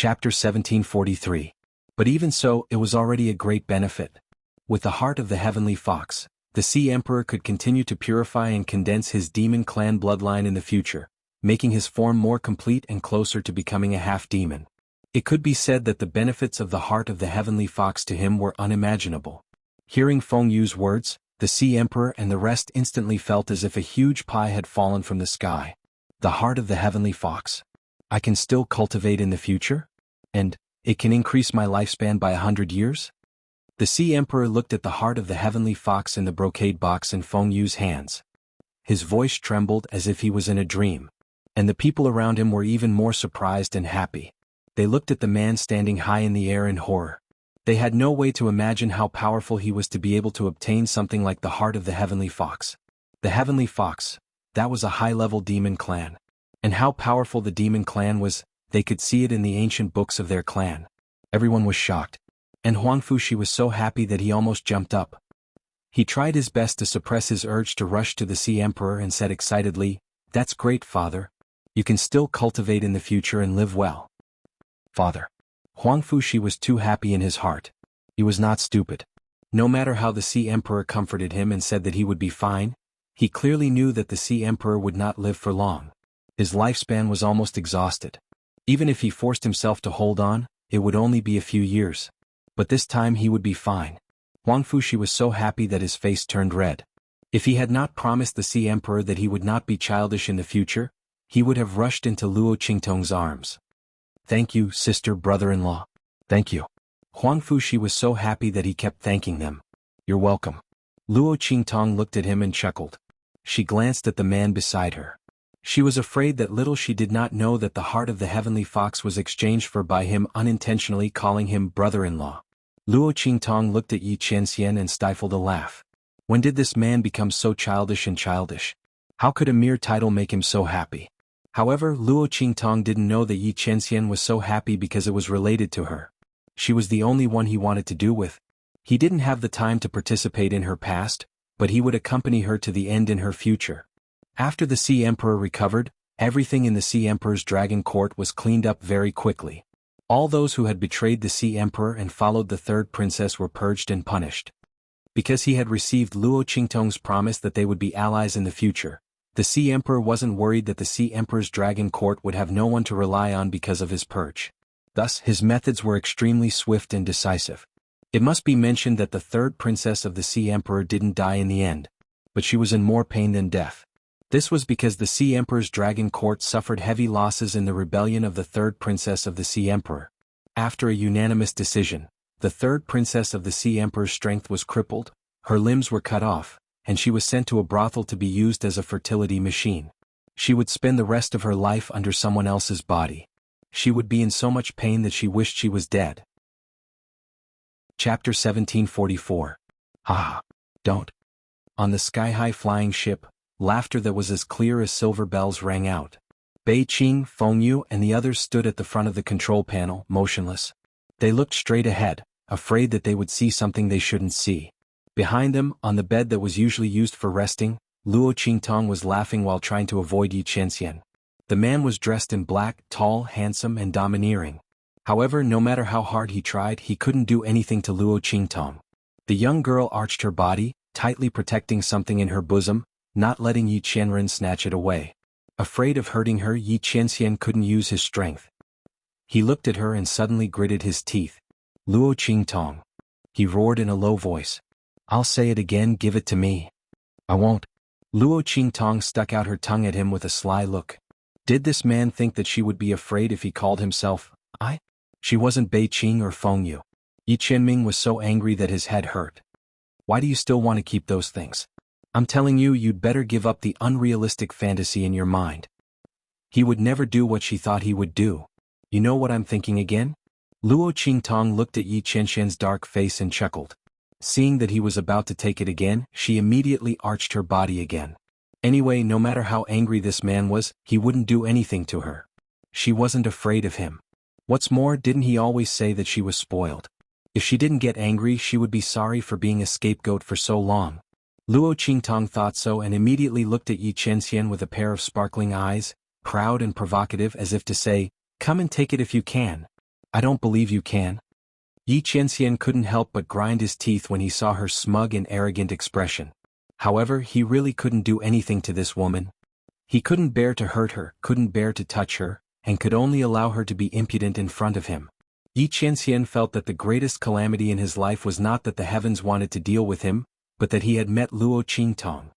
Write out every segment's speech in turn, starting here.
Chapter 1743. But even so, it was already a great benefit. With the heart of the heavenly fox, the Sea Emperor could continue to purify and condense his demon clan bloodline in the future, making his form more complete and closer to becoming a half-demon. It could be said that the benefits of the heart of the heavenly fox to him were unimaginable. Hearing Feng Yu's words, the Sea Emperor and the rest instantly felt as if a huge pie had fallen from the sky. The heart of the heavenly fox. I can still cultivate in the future? And it can increase my lifespan by 100 years? The Sea Emperor looked at the heart of the heavenly fox in the brocade box in Feng Yu's hands. His voice trembled as if he was in a dream. And the people around him were even more surprised and happy. They looked at the man standing high in the air in horror. They had no way to imagine how powerful he was to be able to obtain something like the heart of the heavenly fox. The heavenly fox, that was a high-level demon clan. And how powerful the demon clan was, they could see it in the ancient books of their clan. Everyone was shocked. And Huangfu was so happy that he almost jumped up. He tried his best to suppress his urge to rush to the Sea Emperor and said excitedly, "That's great, Father. You can still cultivate in the future and live well." Father. Huangfu was too happy in his heart. He was not stupid. No matter how the Sea Emperor comforted him and said that he would be fine, he clearly knew that the Sea Emperor would not live for long. His lifespan was almost exhausted. Even if he forced himself to hold on, it would only be a few years. But this time he would be fine. Huangfu was so happy that his face turned red. If he had not promised the Sea Emperor that he would not be childish in the future, he would have rushed into Luo Qingtong's arms. "Thank you, sister brother-in-law. Thank you." Huangfu was so happy that he kept thanking them. "You're welcome." Luo Qingtong looked at him and chuckled. She glanced at the man beside her. She was afraid that little she did not know that the heart of the heavenly fox was exchanged for by him unintentionally calling him brother-in-law. Luo Qingtong looked at Xianxia and stifled a laugh. When did this man become so childish and childish? How could a mere title make him so happy? However, Luo Qingtong didn't know that Xianxia was so happy because it was related to her. She was the only one he wanted to do with. He didn't have the time to participate in her past, but he would accompany her to the end in her future. After the Sea Emperor recovered, everything in the Sea Emperor's dragon court was cleaned up very quickly. All those who had betrayed the Sea Emperor and followed the third princess were purged and punished. Because he had received Luo Qingtong's promise that they would be allies in the future, the Sea Emperor wasn't worried that the Sea Emperor's dragon court would have no one to rely on because of his purge. Thus, his methods were extremely swift and decisive. It must be mentioned that the third princess of the Sea Emperor didn't die in the end, but she was in more pain than death. This was because the Sea Emperor's dragon court suffered heavy losses in the rebellion of the third princess of the Sea Emperor. After a unanimous decision, the third princess of the Sea Emperor's strength was crippled, her limbs were cut off, and she was sent to a brothel to be used as a fertility machine. She would spend the rest of her life under someone else's body. She would be in so much pain that she wished she was dead. Chapter 1744. Ah, don't. On the sky-high flying ship, laughter that was as clear as silver bells rang out. Bei Qing, Feng Yu and the others stood at the front of the control panel, motionless. They looked straight ahead, afraid that they would see something they shouldn't see. Behind them, on the bed that was usually used for resting, Luo Qingtong was laughing while trying to avoid Xianxia. The man was dressed in black, tall, handsome and domineering. However, no matter how hard he tried, he couldn't do anything to Luo Qingtong. The young girl arched her body, tightly protecting something in her bosom, not letting Xianxia snatch it away. Afraid of hurting her, Xianxia couldn't use his strength. He looked at her and suddenly gritted his teeth. "Luo Qingtong." He roared in a low voice. "I'll say it again, give it to me." "I won't." Luo Qingtong stuck out her tongue at him with a sly look. Did this man think that she would be afraid if he called himself I? She wasn't Bei Qing or Feng Yu. Yi Qianming was so angry that his head hurt. "Why do you still want to keep those things? I'm telling you, you'd better give up the unrealistic fantasy in your mind." He would never do what she thought he would do. "You know what I'm thinking again?" Luo Qingtong looked at Xianxia's dark face and chuckled. Seeing that he was about to take it again, she immediately arched her body again. Anyway, no matter how angry this man was, he wouldn't do anything to her. She wasn't afraid of him. What's more, didn't he always say that she was spoiled? If she didn't get angry, she would be sorry for being a scapegoat for so long. Luo Qingtong thought so and immediately looked at Xianxia with a pair of sparkling eyes, proud and provocative as if to say, "Come and take it if you can." I don't believe you can. Yi Qianxian couldn't help but grind his teeth when he saw her smug and arrogant expression. However, he really couldn't do anything to this woman. He couldn't bear to hurt her, couldn't bear to touch her, and could only allow her to be impudent in front of him. Yi Qianxian felt that the greatest calamity in his life was not that the heavens wanted to deal with him, but that he had met Luo Qingtong.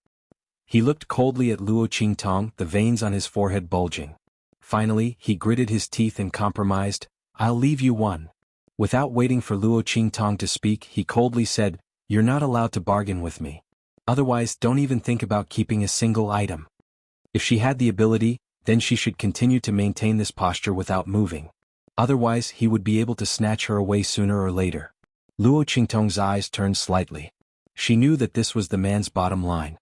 He looked coldly at Luo Qingtong, the veins on his forehead bulging. Finally, he gritted his teeth and compromised, "I'll leave you one." Without waiting for Luo Qingtong to speak, he coldly said, "You're not allowed to bargain with me. Otherwise, don't even think about keeping a single item." If she had the ability, then she should continue to maintain this posture without moving. Otherwise, he would be able to snatch her away sooner or later. Luo Qingtong's eyes turned slightly. She knew that this was the man's bottom line.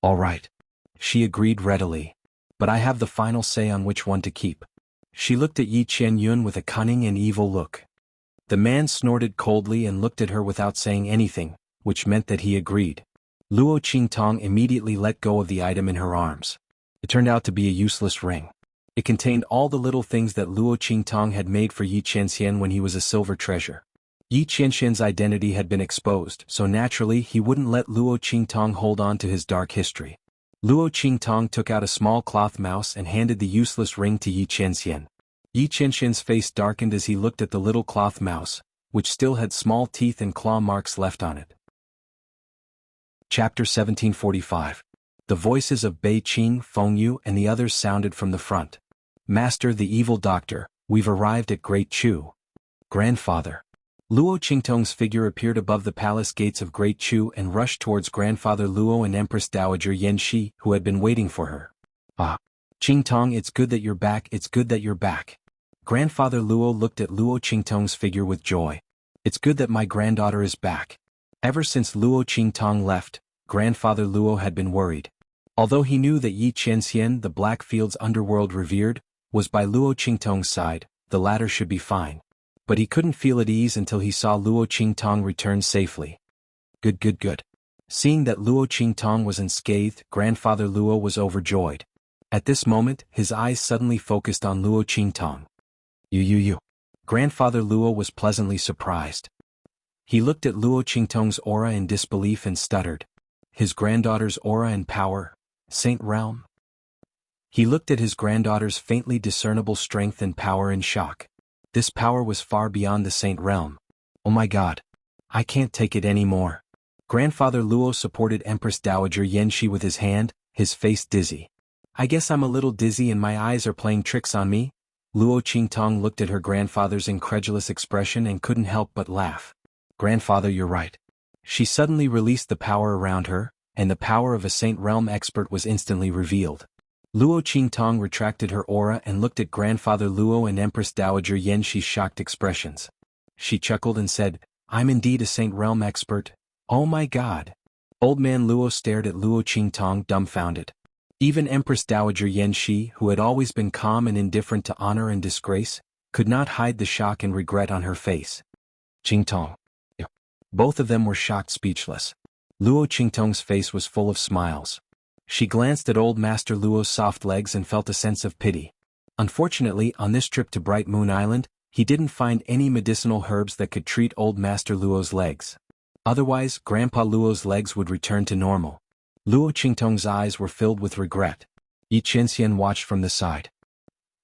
"All right." She agreed readily. "But I have the final say on which one to keep." She looked at Yi Qianyun with a cunning and evil look. The man snorted coldly and looked at her without saying anything, which meant that he agreed. Luo Qingtong immediately let go of the item in her arms. It turned out to be a useless ring. It contained all the little things that Luo Qingtong had made for Yi Qianxian when he was a silver treasure. Yi Qianxian's identity had been exposed, so naturally he wouldn't let Luo Qingtong hold on to his dark history. Luo Qingtong took out a small cloth mouse and handed the useless ring to Yi Qianxian. Yi Qianxian's face darkened as he looked at the little cloth mouse, which still had small teeth and claw marks left on it. Chapter 1745. The voices of Bei Qing, Fengyu, and the others sounded from the front. "Master the evil doctor, we've arrived at Great Chu." "Grandfather." Luo Qingtong's figure appeared above the palace gates of Great Chu and rushed towards Grandfather Luo and Empress Dowager Yanxi, who had been waiting for her. "Ah, Qingtong, it's good that you're back, it's good that you're back." Grandfather Luo looked at Luo Qingtong's figure with joy. "It's good that my granddaughter is back." Ever since Luo Qingtong left, Grandfather Luo had been worried. Although he knew that Yi Qianxian, the Blackfield's underworld revered, was by Luo Qingtong's side, the latter should be fine. But he couldn't feel at ease until he saw Luo Qingtong return safely. Good. Seeing that Luo Qingtong was unscathed, Grandfather Luo was overjoyed. At this moment, his eyes suddenly focused on Luo Qingtong. You. Grandfather Luo was pleasantly surprised. He looked at Luo Qingtong's aura in disbelief and stuttered. His granddaughter's aura and power? Saint Realm? He looked at his granddaughter's faintly discernible strength and power in shock. This power was far beyond the Saint Realm. "Oh my God. I can't take it anymore." Grandfather Luo supported Empress Dowager Yanxi with his hand, his face dizzy. "I guess I'm a little dizzy and my eyes are playing tricks on me." Luo Qingtong looked at her grandfather's incredulous expression and couldn't help but laugh. "Grandfather, you're right." She suddenly released the power around her, and the power of a Saint Realm expert was instantly revealed. Luo Qingtong retracted her aura and looked at Grandfather Luo and Empress Dowager Yanxi's shocked expressions. She chuckled and said, "I'm indeed a Saint Realm expert. Oh my God." Old man Luo stared at Luo Qingtong dumbfounded. Even Empress Dowager Yanxi, who had always been calm and indifferent to honor and disgrace, could not hide the shock and regret on her face. "Qingtong." Both of them were shocked speechless. Luo Qingtong's face was full of smiles. She glanced at old Master Luo's soft legs and felt a sense of pity. Unfortunately, on this trip to Bright Moon Island, he didn't find any medicinal herbs that could treat old Master Luo's legs. Otherwise, Grandpa Luo's legs would return to normal. Luo Qingtong's eyes were filled with regret. Yi Qianxian watched from the side.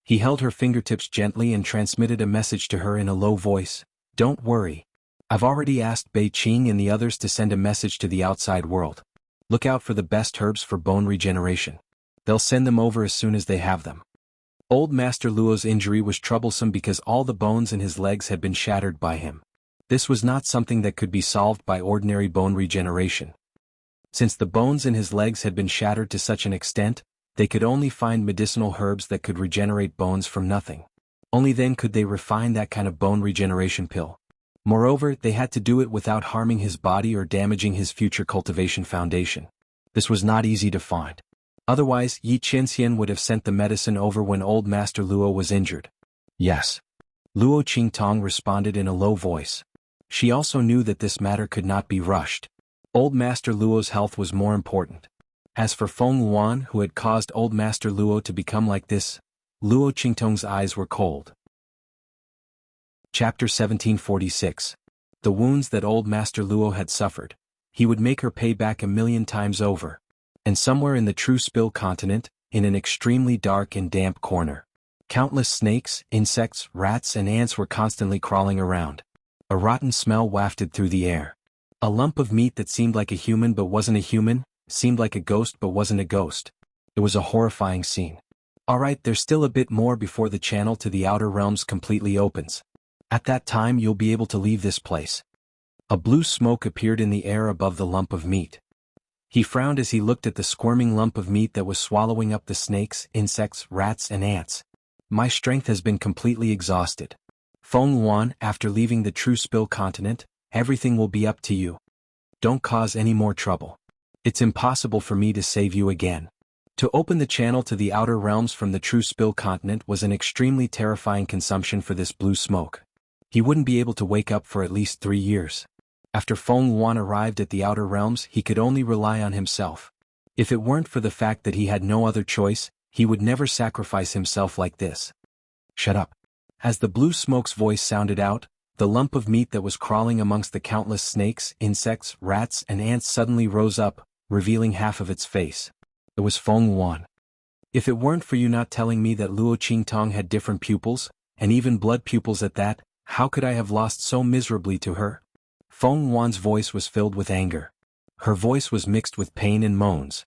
He held her fingertips gently and transmitted a message to her in a low voice. "Don't worry. I've already asked Bei Qing and the others to send a message to the outside world. Look out for the best herbs for bone regeneration. They'll send them over as soon as they have them." Old Master Luo's injury was troublesome because all the bones in his legs had been shattered by him. This was not something that could be solved by ordinary bone regeneration. Since the bones in his legs had been shattered to such an extent, they could only find medicinal herbs that could regenerate bones from nothing. Only then could they refine that kind of bone regeneration pill. Moreover, they had to do it without harming his body or damaging his future cultivation foundation. This was not easy to find. Otherwise, Yi Qianxian would have sent the medicine over when old Master Luo was injured. "Yes." Luo Qingtong responded in a low voice. She also knew that this matter could not be rushed. Old Master Luo's health was more important. As for Xuanhuan, who had caused old Master Luo to become like this, Luo Qingtong's eyes were cold. Chapter 1746. The wounds that old Master Luo had suffered. He would make her pay back 1,000,000 times over. And somewhere in the true Spill continent, in an extremely dark and damp corner, countless snakes, insects, rats and ants were constantly crawling around. A rotten smell wafted through the air. A lump of meat that seemed like a human but wasn't a human, seemed like a ghost but wasn't a ghost. It was a horrifying scene. Alright, there's still a bit more before the channel to the outer realms completely opens. At that time you'll be able to leave this place. A blue smoke appeared in the air above the lump of meat. He frowned as he looked at the squirming lump of meat that was swallowing up the snakes, insects, rats and ants. My strength has been completely exhausted. Xuanhuan, after leaving the true Spill continent, everything will be up to you. Don't cause any more trouble. It's impossible for me to save you again. To open the channel to the outer realms from the true Spill continent was an extremely terrifying consumption for this blue smoke. He wouldn't be able to wake up for at least 3 years. After Xuanhuan arrived at the outer realms, he could only rely on himself. If it weren't for the fact that he had no other choice, he would never sacrifice himself like this. Shut up. As the blue smoke's voice sounded out, the lump of meat that was crawling amongst the countless snakes, insects, rats and ants suddenly rose up, revealing half of its face. It was Xuanhuan. If it weren't for you not telling me that Luo Qingtong had different pupils, and even blood pupils at that, how could I have lost so miserably to her? Xuanhuan's voice was filled with anger. Her voice was mixed with pain and moans.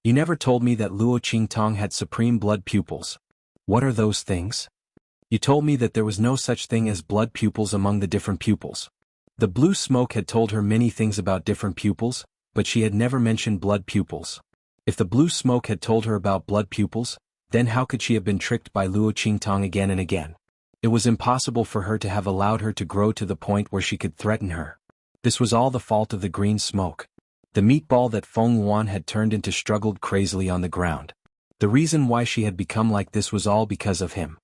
You never told me that Luo Qingtong had supreme blood pupils. What are those things? You told me that there was no such thing as blood pupils among the different pupils. The blue smoke had told her many things about different pupils, but she had never mentioned blood pupils. If the blue smoke had told her about blood pupils, then how could she have been tricked by Luo Qingtong again and again? It was impossible for her to have allowed her to grow to the point where she could threaten her. This was all the fault of the green smoke. The meatball that Xuanhuan had turned into struggled crazily on the ground. The reason why she had become like this was all because of him.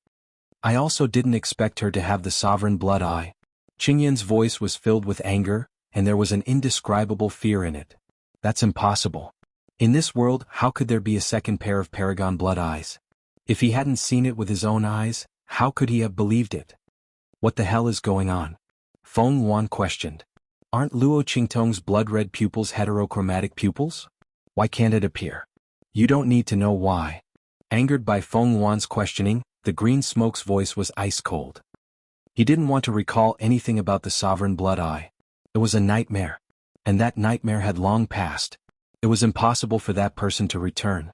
I also didn't expect her to have the sovereign blood eye. Qingyan's voice was filled with anger, and there was an indescribable fear in it. That's impossible. In this world, how could there be a second pair of paragon blood eyes? If he hadn't seen it with his own eyes, how could he have believed it? What the hell is going on? Xuanhuan questioned. Aren't Luo Qingtong's blood-red pupils heterochromatic pupils? Why can't it appear? You don't need to know why. Angered by Xuanhuan's questioning, the green smoke's voice was ice-cold. He didn't want to recall anything about the sovereign blood eye. It was a nightmare. And that nightmare had long passed. It was impossible for that person to return.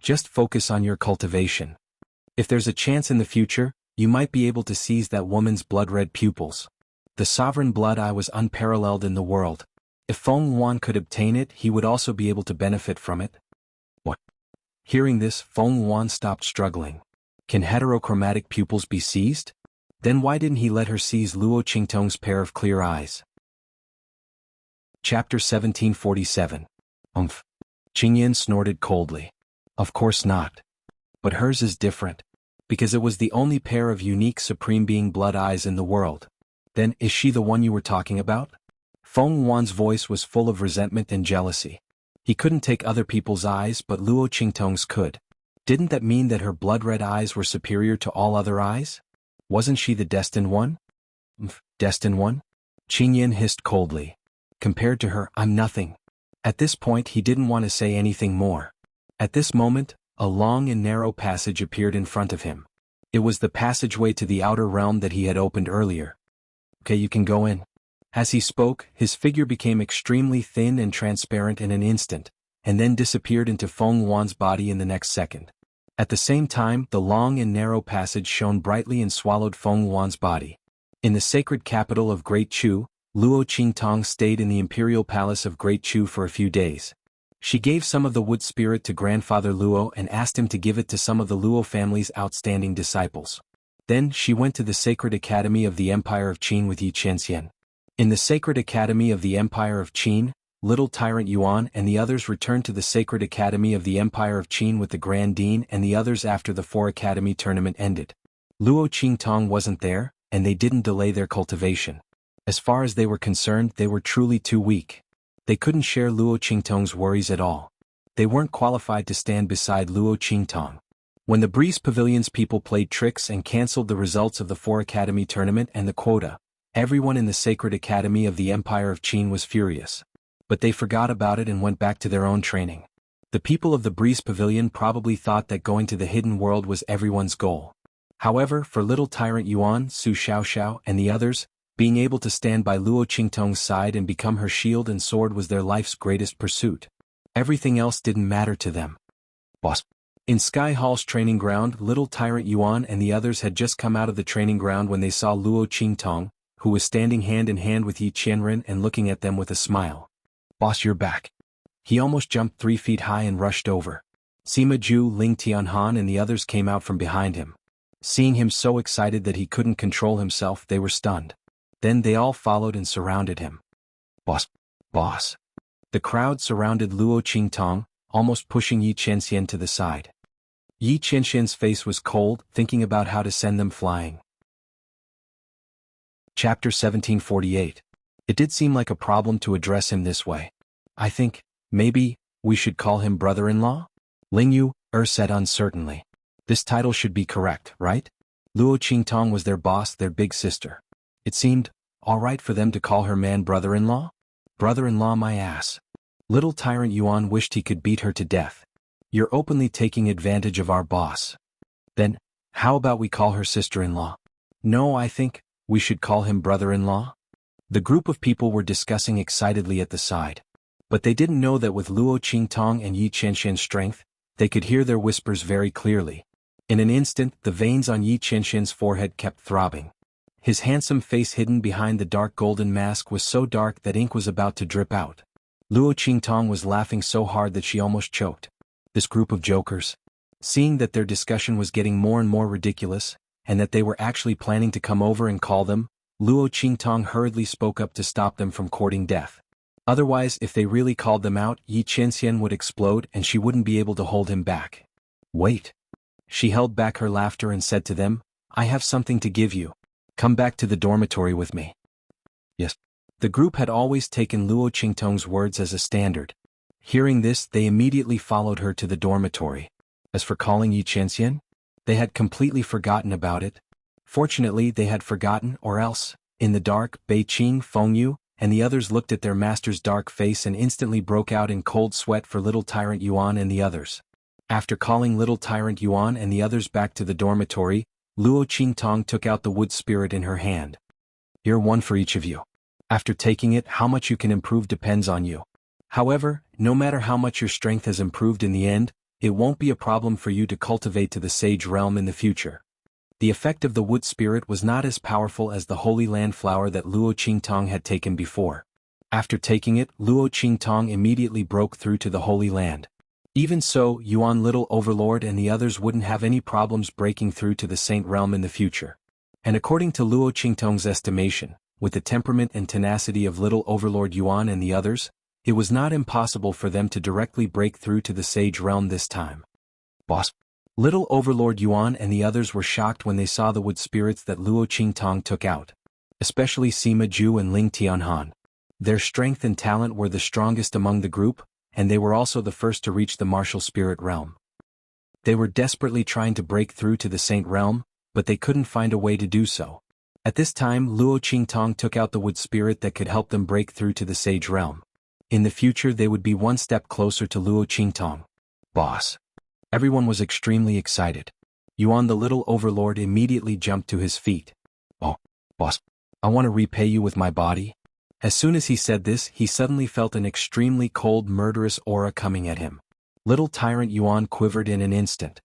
Just focus on your cultivation. If there's a chance in the future, you might be able to seize that woman's blood-red pupils. The sovereign blood eye was unparalleled in the world. If Xuanhuan could obtain it, he would also be able to benefit from it. What? Hearing this, Xuanhuan stopped struggling. Can heterochromatic pupils be seized? Then why didn't he let her seize Luo Qingtong's pair of clear eyes? Chapter 1747. Qingyan snorted coldly. Of course not. But hers is different. Because it was the only pair of unique supreme being blood eyes in the world. Then, is she the one you were talking about? Xuanhuan's voice was full of resentment and jealousy. He couldn't take other people's eyes, but Luo Qingtong's could. Didn't that mean that her blood-red eyes were superior to all other eyes? Wasn't she the destined one? Destined one? Qingyan hissed coldly. Compared to her, I'm nothing. At this point he didn't want to say anything more. At this moment, a long and narrow passage appeared in front of him. It was the passageway to the outer realm that he had opened earlier. Okay, you can go in. As he spoke, his figure became extremely thin and transparent in an instant, and then disappeared into Xuanhuan's body in the next second. At the same time, the long and narrow passage shone brightly and swallowed Xuanhuan's body. In the sacred capital of Great Chu, Luo Qingtong stayed in the imperial palace of Great Chu for a few days. She gave some of the wood spirit to grandfather Luo and asked him to give it to some of the Luo family's outstanding disciples. Then she went to the Sacred Academy of the Empire of Qin with Yi Qianxian. In the Sacred Academy of the Empire of Qin, Little Tyrant Yuan and the others returned to the Sacred Academy of the Empire of Qin with the Grand Dean and the others after the 4 Academy tournament ended. Luo Qingtong wasn't there, and they didn't delay their cultivation. As far as they were concerned, they were truly too weak. They couldn't share Luo Qingtong's worries at all. They weren't qualified to stand beside Luo Qingtong. When the Breeze Pavilion's people played tricks and cancelled the results of the 4 Academy tournament and the quota, everyone in the Sacred Academy of the Empire of Qin was furious. But they forgot about it and went back to their own training. The people of the Breeze Pavilion probably thought that going to the hidden world was everyone's goal. However, for little Tyrant Yuan, Su Xiaoxiao, and the others, being able to stand by Luo Qingtong's side and become her shield and sword was their life's greatest pursuit. Everything else didn't matter to them. Boss. In Sky Hall's training ground, little Tyrant Yuan and the others had just come out of the training ground when they saw Luo Qingtong, who was standing hand in hand with Yi Qianren and looking at them with a smile. Boss, you're back. He almost jumped 3 feet high and rushed over. Sima Ju, Ling Tianhan and the others came out from behind him. Seeing him so excited that he couldn't control himself, they were stunned. Then they all followed and surrounded him. Boss. Boss. The crowd surrounded Luo Qingtong, almost pushing Yi Qianxian to the side. Yi Qianxian's face was cold, thinking about how to send them flying. Chapter 1748. It did seem like a problem to address him this way. I think, maybe, we should call him brother-in-law? Ling Yu said uncertainly. This title should be correct, right? Luo Qingtong was their boss, their big sister. It seemed alright for them to call her man brother-in-law? Brother-in-law, my ass. Little Tyrant Yuan wished he could beat her to death. You're openly taking advantage of our boss. Then, how about we call her sister-in-law? No, I think we should call him brother-in-law. The group of people were discussing excitedly at the side. But they didn't know that with Luo Qingtong and Yi Qianxian's strength, they could hear their whispers very clearly. In an instant, the veins on Yi Qianxian's forehead kept throbbing. His handsome face hidden behind the dark golden mask was so dark that ink was about to drip out. Luo Qingtong was laughing so hard that she almost choked. This group of jokers. Seeing that their discussion was getting more and more ridiculous, and that they were actually planning to come over and call them, Luo Qingtong hurriedly spoke up to stop them from courting death. Otherwise, if they really called them out, Yi Qianxian would explode and she wouldn't be able to hold him back. Wait. She held back her laughter and said to them, I have something to give you. Come back to the dormitory with me. Yes. The group had always taken Luo Qingtong's words as a standard. Hearing this, they immediately followed her to the dormitory. As for calling Yi Qianxian, they had completely forgotten about it. Fortunately, they had forgotten, or else, in the dark, Bei Qing, Fengyu, and the others looked at their master's dark face and instantly broke out in cold sweat for little Tyrant Yuan and the others. After calling little Tyrant Yuan and the others back to the dormitory, Luo Qingtong took out the wood spirit in her hand. Here, one for each of you. After taking it, how much you can improve depends on you. However, no matter how much your strength has improved in the end, it won't be a problem for you to cultivate to the Sage Realm in the future. The effect of the wood spirit was not as powerful as the Holy Land flower that Luo Qingtong had taken before. After taking it, Luo Qingtong immediately broke through to the Holy Land. Even so, Yuan Little Overlord and the others wouldn't have any problems breaking through to the Saint Realm in the future. And according to Luo Qingtong's estimation, with the temperament and tenacity of Little Overlord Yuan and the others, it was not impossible for them to directly break through to the Sage Realm this time. Boss. Little Overlord Yuan and the others were shocked when they saw the wood spirits that Luo Qingtong took out. Especially Sima Ju and Ling Tianhan. Their strength and talent were the strongest among the group, and they were also the first to reach the martial spirit realm. They were desperately trying to break through to the Saint Realm, but they couldn't find a way to do so. At this time, Luo Qingtong took out the wood spirit that could help them break through to the Sage Realm. In the future they would be one step closer to Luo Qingtong. Boss. Everyone was extremely excited. Yuan the Little Overlord immediately jumped to his feet. Oh, boss. I want to repay you with my body. As soon as he said this, he suddenly felt an extremely cold murderous aura coming at him. Little Tyrant Yuan quivered in an instant.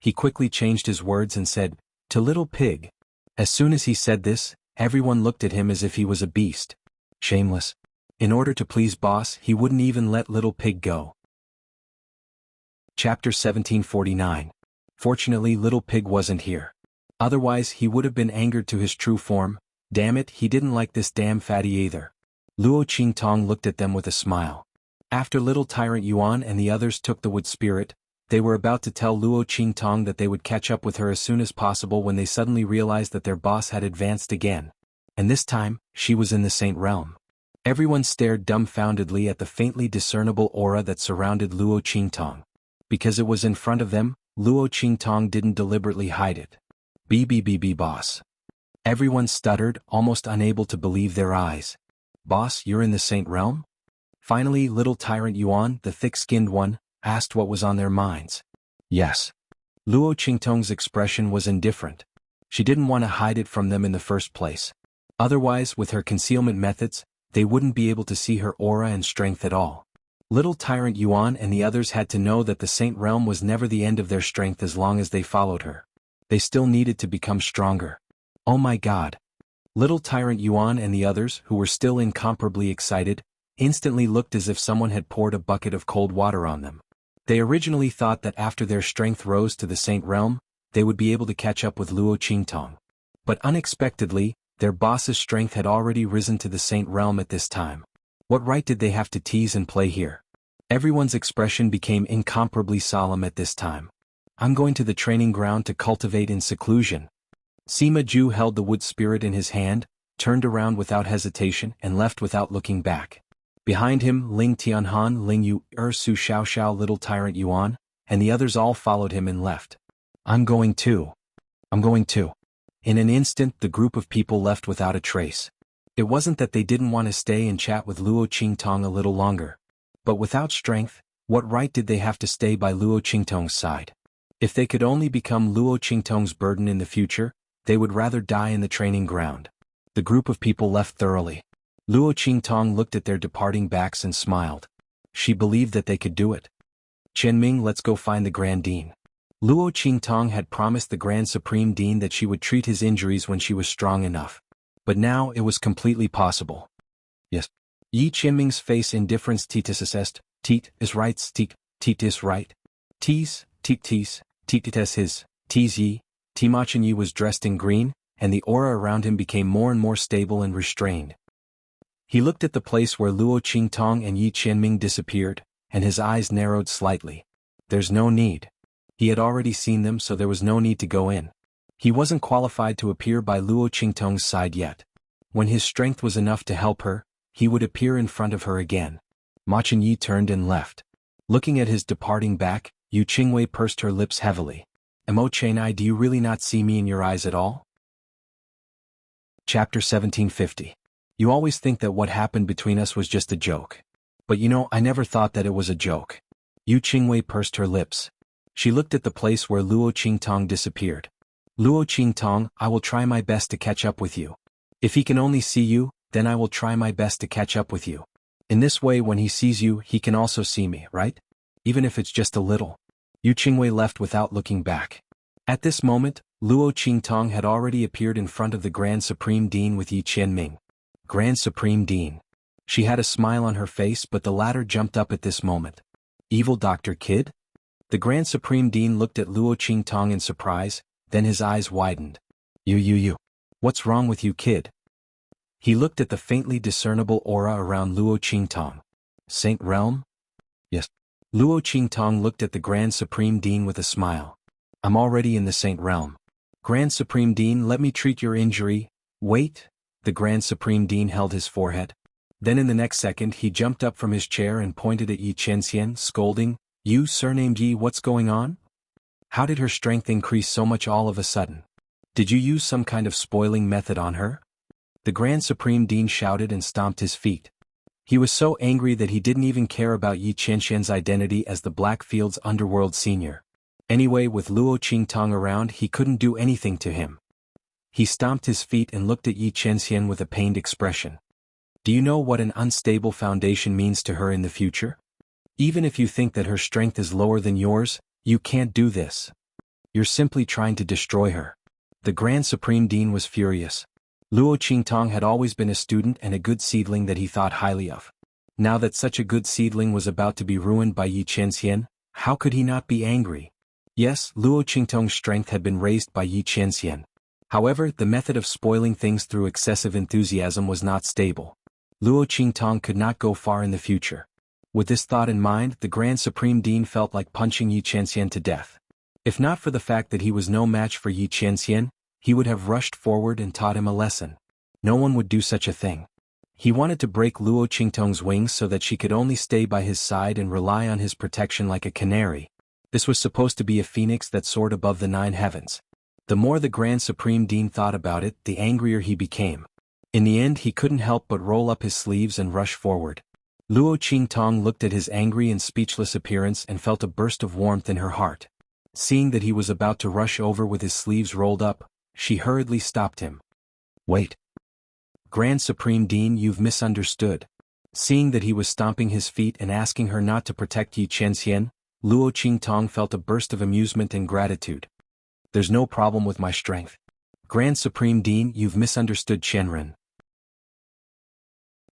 He quickly changed his words and said, to Little Pig. As soon as he said this, everyone looked at him as if he was a beast. Shameless. In order to please boss, he wouldn't even let Little Pig go. Chapter 1749. Fortunately, Little Pig wasn't here. Otherwise, he would have been angered to his true form. Damn it, he didn't like this damn fatty either. Luo Qingtong looked at them with a smile. After Little Tyrant Yuan and the others took the wood spirit, they were about to tell Luo Qingtong that they would catch up with her as soon as possible when they suddenly realized that their boss had advanced again. And this time, she was in the Saint Realm. Everyone stared dumbfoundedly at the faintly discernible aura that surrounded Luo Qingtong. Because it was in front of them, Luo Qingtong didn't deliberately hide it. BBBB boss. Everyone stuttered, almost unable to believe their eyes. Boss, you're in the Saint Realm? Finally, little tyrant Yuan, the thick-skinned one, asked what was on their minds. Yes. Luo Qingtong's expression was indifferent. She didn't want to hide it from them in the first place. Otherwise, with her concealment methods, they wouldn't be able to see her aura and strength at all. Little tyrant Yuan and the others had to know that the Saint Realm was never the end of their strength as long as they followed her. They still needed to become stronger. Oh my god. Little tyrant Yuan and the others, who were still incomparably excited, instantly looked as if someone had poured a bucket of cold water on them. They originally thought that after their strength rose to the Saint Realm, they would be able to catch up with Luo Qingtong. But unexpectedly, their boss's strength had already risen to the Saint Realm at this time. What right did they have to tease and play here? Everyone's expression became incomparably solemn at this time. I'm going to the training ground to cultivate in seclusion. Sima Ju held the wood spirit in his hand, turned around without hesitation and left without looking back. Behind him, Ling Tianhan, Ling Yu, Su Xiaoxiao, little tyrant Yuan, and the others all followed him and left. I'm going too. In an instant, the group of people left without a trace. It wasn't that they didn't want to stay and chat with Luo Qingtong a little longer. But without strength, what right did they have to stay by Luo Qingtong's side? If they could only become Luo Qingtong's burden in the future, they would rather die in the training ground. The group of people left thoroughly. Luo Qingtong looked at their departing backs and smiled. She believed that they could do it. Qianming, let's go find the Grand Dean. Luo Qingtong had promised the Grand Supreme Dean that she would treat his injuries when she was strong enough. But now it was completely possible. Yes. Yi Qianming's face indifference titisest, tit is right stik, tit is right. Tis, titites his, tis yi, Timachin Yi was dressed in green, and the aura around him became more and more stable and restrained. He looked at the place where Luo Qingtong and Yi Qianming disappeared, and his eyes narrowed slightly. There's no need. He had already seen them, so there was no need to go in. He wasn't qualified to appear by Luo Qingtong's side yet. When his strength was enough to help her, he would appear in front of her again. Ma Chenyi turned and left. Looking at his departing back, Yu Qingwei pursed her lips heavily. Mo Chenai, do you really not see me in your eyes at all? Chapter 1750. You always think that what happened between us was just a joke. But I never thought that it was a joke. Yu Qingwei pursed her lips. She looked at the place where Luo Qingtong disappeared. Luo Qingtong, I will try my best to catch up with you. If he can only see you, then I will try my best to catch up with you. In this way, when he sees you, he can also see me, right? Even if it's just a little. Yu Qingwei left without looking back. At this moment, Luo Qingtong had already appeared in front of the Grand Supreme Dean with Yi Qianming. Grand Supreme Dean. She had a smile on her face, but the latter jumped up at this moment. Evil Dr. Kid? The Grand Supreme Dean looked at Luo Qingtong in surprise, then his eyes widened. You. What's wrong with you, kid? He looked at the faintly discernible aura around Luo Qingtong. Saint Realm? Yes. Luo Qingtong looked at the Grand Supreme Dean with a smile. I'm already in the Saint Realm. Grand Supreme Dean, let me treat your injury. Wait. The Grand Supreme Dean held his forehead. Then in the next second he jumped up from his chair and pointed at Yi Qianxian, scolding, You surnamed Yi, what's going on? How did her strength increase so much all of a sudden? Did you use some kind of spoiling method on her? The Grand Supreme Dean shouted and stomped his feet. He was so angry that he didn't even care about Yi Qianxian's identity as the Blackfield's underworld senior. Anyway, with Luo Qingtong around, he couldn't do anything to him. He stomped his feet and looked at Yi Qianxian with a pained expression. Do you know what an unstable foundation means to her in the future? Even if you think that her strength is lower than yours, you can't do this. You're simply trying to destroy her. The Grand Supreme Dean was furious. Luo Qingtong had always been a student and a good seedling that he thought highly of. Now that such a good seedling was about to be ruined by Yi Qianxian, how could he not be angry? Yes, Luo Qingtong's strength had been raised by Yi Qianxian. However, the method of spoiling things through excessive enthusiasm was not stable. Luo Qingtong could not go far in the future. With this thought in mind, the Grand Supreme Dean felt like punching Yi Qianxian to death. If not for the fact that he was no match for Yi Qianxian, he would have rushed forward and taught him a lesson. No one would do such a thing. He wanted to break Luo Qingtong's wings so that she could only stay by his side and rely on his protection like a canary. This was supposed to be a phoenix that soared above the 9 heavens. The more the Grand Supreme Dean thought about it, the angrier he became. In the end he couldn't help but roll up his sleeves and rush forward. Luo Qingtong looked at his angry and speechless appearance and felt a burst of warmth in her heart. Seeing that he was about to rush over with his sleeves rolled up, she hurriedly stopped him. "Wait. Grand Supreme Dean, you've misunderstood." Seeing that he was stomping his feet and asking her not to protect Yi Chenxian, Luo Qingtong felt a burst of amusement and gratitude. "There's no problem with my strength. Grand Supreme Dean, you've misunderstood Shenren."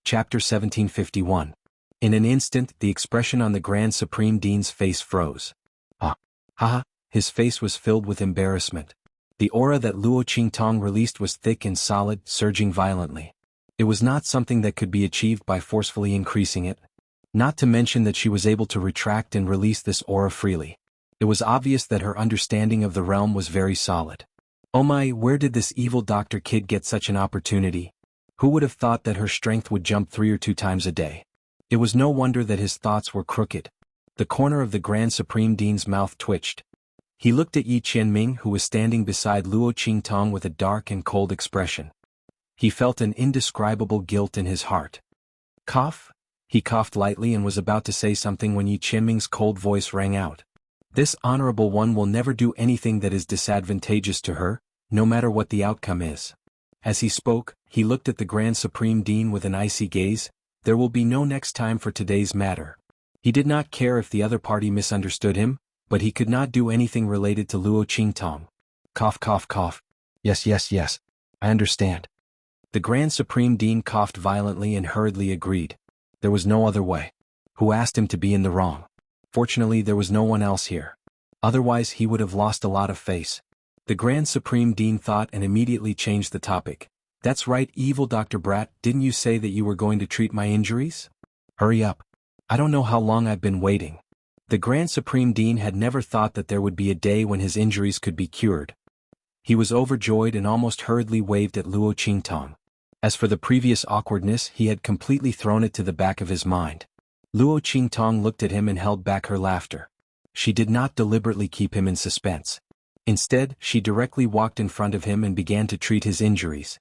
Chapter 1751. In an instant, the expression on the Grand Supreme Dean's face froze. Haha, his face was filled with embarrassment. The aura that Luo Qingtong released was thick and solid, surging violently. It was not something that could be achieved by forcefully increasing it. Not to mention that she was able to retract and release this aura freely. It was obvious that her understanding of the realm was very solid. Oh my, where did this evil Dr. Kid get such an opportunity? Who would have thought that her strength would jump 3 or 2 times a day? It was no wonder that his thoughts were crooked. The corner of the Grand Supreme Dean's mouth twitched. He looked at Yi Qianming, who was standing beside Luo Qingtong with a dark and cold expression. He felt an indescribable guilt in his heart. Cough? He coughed lightly and was about to say something when Yi Qianming's cold voice rang out. "This honorable one will never do anything that is disadvantageous to her, no matter what the outcome is." As he spoke, he looked at the Grand Supreme Dean with an icy gaze. There will be no next time for today's matter. He did not care if the other party misunderstood him, but he could not do anything related to Luo Qingtong. Cough, cough, cough. Yes, yes, yes. I understand. The Grand Supreme Dean coughed violently and hurriedly agreed. There was no other way. Who asked him to be in the wrong? Fortunately, there was no one else here. Otherwise, he would have lost a lot of face. The Grand Supreme Dean thought and immediately changed the topic. That's right, evil Dr. Brat, didn't you say that you were going to treat my injuries? Hurry up. I don't know how long I've been waiting. The Grand Supreme Dean had never thought that there would be a day when his injuries could be cured. He was overjoyed and almost hurriedly waved at Luo Qingtong. As for the previous awkwardness, he had completely thrown it to the back of his mind. Luo Qingtong looked at him and held back her laughter. She did not deliberately keep him in suspense. Instead, she directly walked in front of him and began to treat his injuries.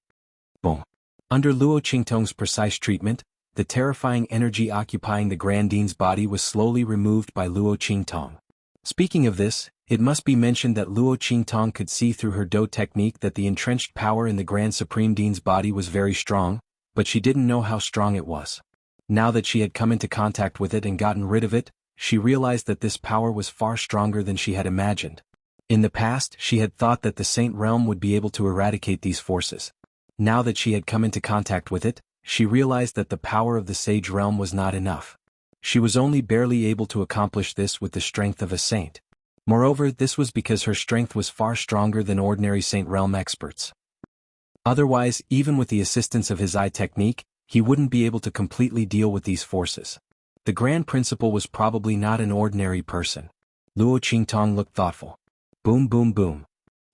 Boom. Under Luo Qingtong's precise treatment, the terrifying energy occupying the Grand Dean's body was slowly removed by Luo Qingtong. Speaking of this, it must be mentioned that Luo Qingtong could see through her Do technique that the entrenched power in the Grand Supreme Dean's body was very strong, but she didn't know how strong it was. Now that she had come into contact with it and gotten rid of it, she realized that this power was far stronger than she had imagined. In the past, she had thought that the Saint Realm would be able to eradicate these forces. Now that she had come into contact with it, she realized that the power of the Sage Realm was not enough. She was only barely able to accomplish this with the strength of a saint. Moreover, this was because her strength was far stronger than ordinary Saint Realm experts. Otherwise, even with the assistance of his eye technique, he wouldn't be able to completely deal with these forces. The Grand Principal was probably not an ordinary person. Luo Qingtong looked thoughtful. Boom, boom, boom.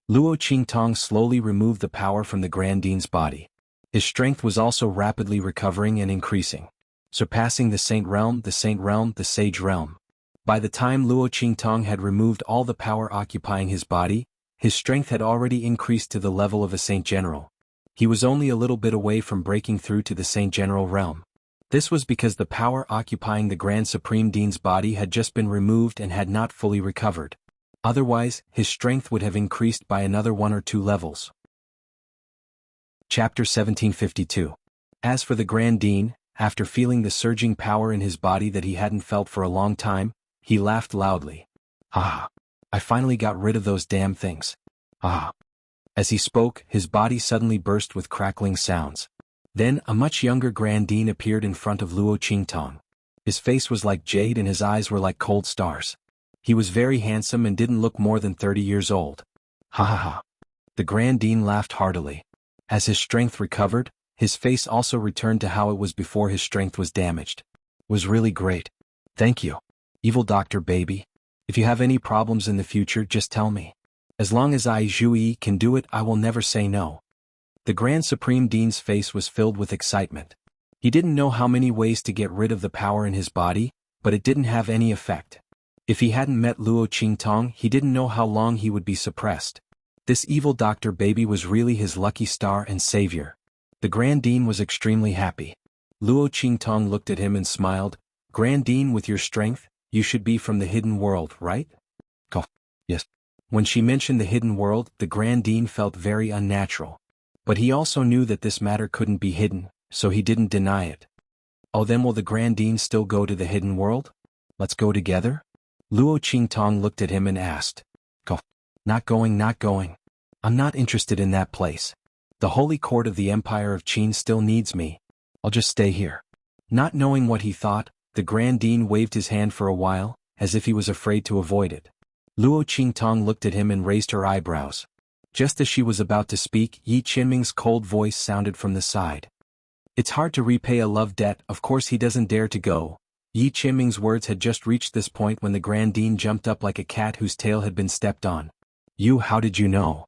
Luo Qingtong slowly removed the power from the Grand Dean's body. His strength was also rapidly recovering and increasing, surpassing the Saint Realm, the Saint Realm, the Sage Realm. By the time Luo Qingtong had removed all the power occupying his body, his strength had already increased to the level of a Saint General. He was only a little bit away from breaking through to the Saint General realm. This was because the power occupying the Grand Supreme Dean's body had just been removed and had not fully recovered. Otherwise, his strength would have increased by another 1 or 2 levels. Chapter 1752. As for the Grand Dean, after feeling the surging power in his body that he hadn't felt for a long time, he laughed loudly. Ah! I finally got rid of those damn things. Ah! As he spoke, his body suddenly burst with crackling sounds. Then, a much younger Grand Dean appeared in front of Luo Qingtong. His face was like jade and his eyes were like cold stars. He was very handsome and didn't look more than 30 years old. Ha ha ha. The Grand Dean laughed heartily. As his strength recovered, his face also returned to how it was before his strength was damaged. It was really great. Thank you. Evil Dr. Baby. If you have any problems in the future, just tell me. As long as I Zhui can do it, I will never say no. The Grand Supreme Dean's face was filled with excitement. He didn't know how many ways to get rid of the power in his body, but it didn't have any effect. If he hadn't met Luo Qingtong, he didn't know how long he would be suppressed. This evil doctor baby was really his lucky star and savior. The Grand Dean was extremely happy. Luo Qingtong looked at him and smiled. Grand Dean, with your strength, you should be from the hidden world, right? Oh, yes. When she mentioned the hidden world, the Grand Dean felt very unnatural. But he also knew that this matter couldn't be hidden, so he didn't deny it. Oh, then will the Grand Dean still go to the hidden world? Let's go together? Luo Qingtong looked at him and asked. Oh, not going. I'm not interested in that place. The holy court of the Empire of Qin still needs me. I'll just stay here. Not knowing what he thought, the Grand Dean waved his hand for a while, as if he was afraid to avoid it. Luo Qingtong looked at him and raised her eyebrows. Just as she was about to speak, Yi Qianming's cold voice sounded from the side. It's hard to repay a love debt, of course he doesn't dare to go. Yi Qianming's words had just reached this point when the Grand Dean jumped up like a cat whose tail had been stepped on. You, how did you know?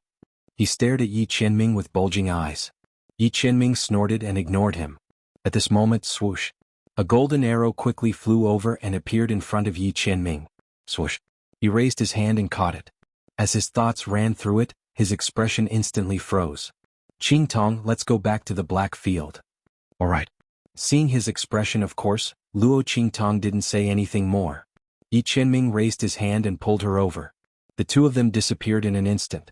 He stared at Yi Qianming with bulging eyes. Yi Qianming snorted and ignored him. At this moment, swoosh. A golden arrow quickly flew over and appeared in front of Yi Qianming. Swoosh. He raised his hand and caught it. As his thoughts ran through it, his expression instantly froze. Qingtong, let's go back to the black field. All right. Seeing his expression, of course, Luo Qingtong didn't say anything more. Yi Qianming raised his hand and pulled her over. The two of them disappeared in an instant.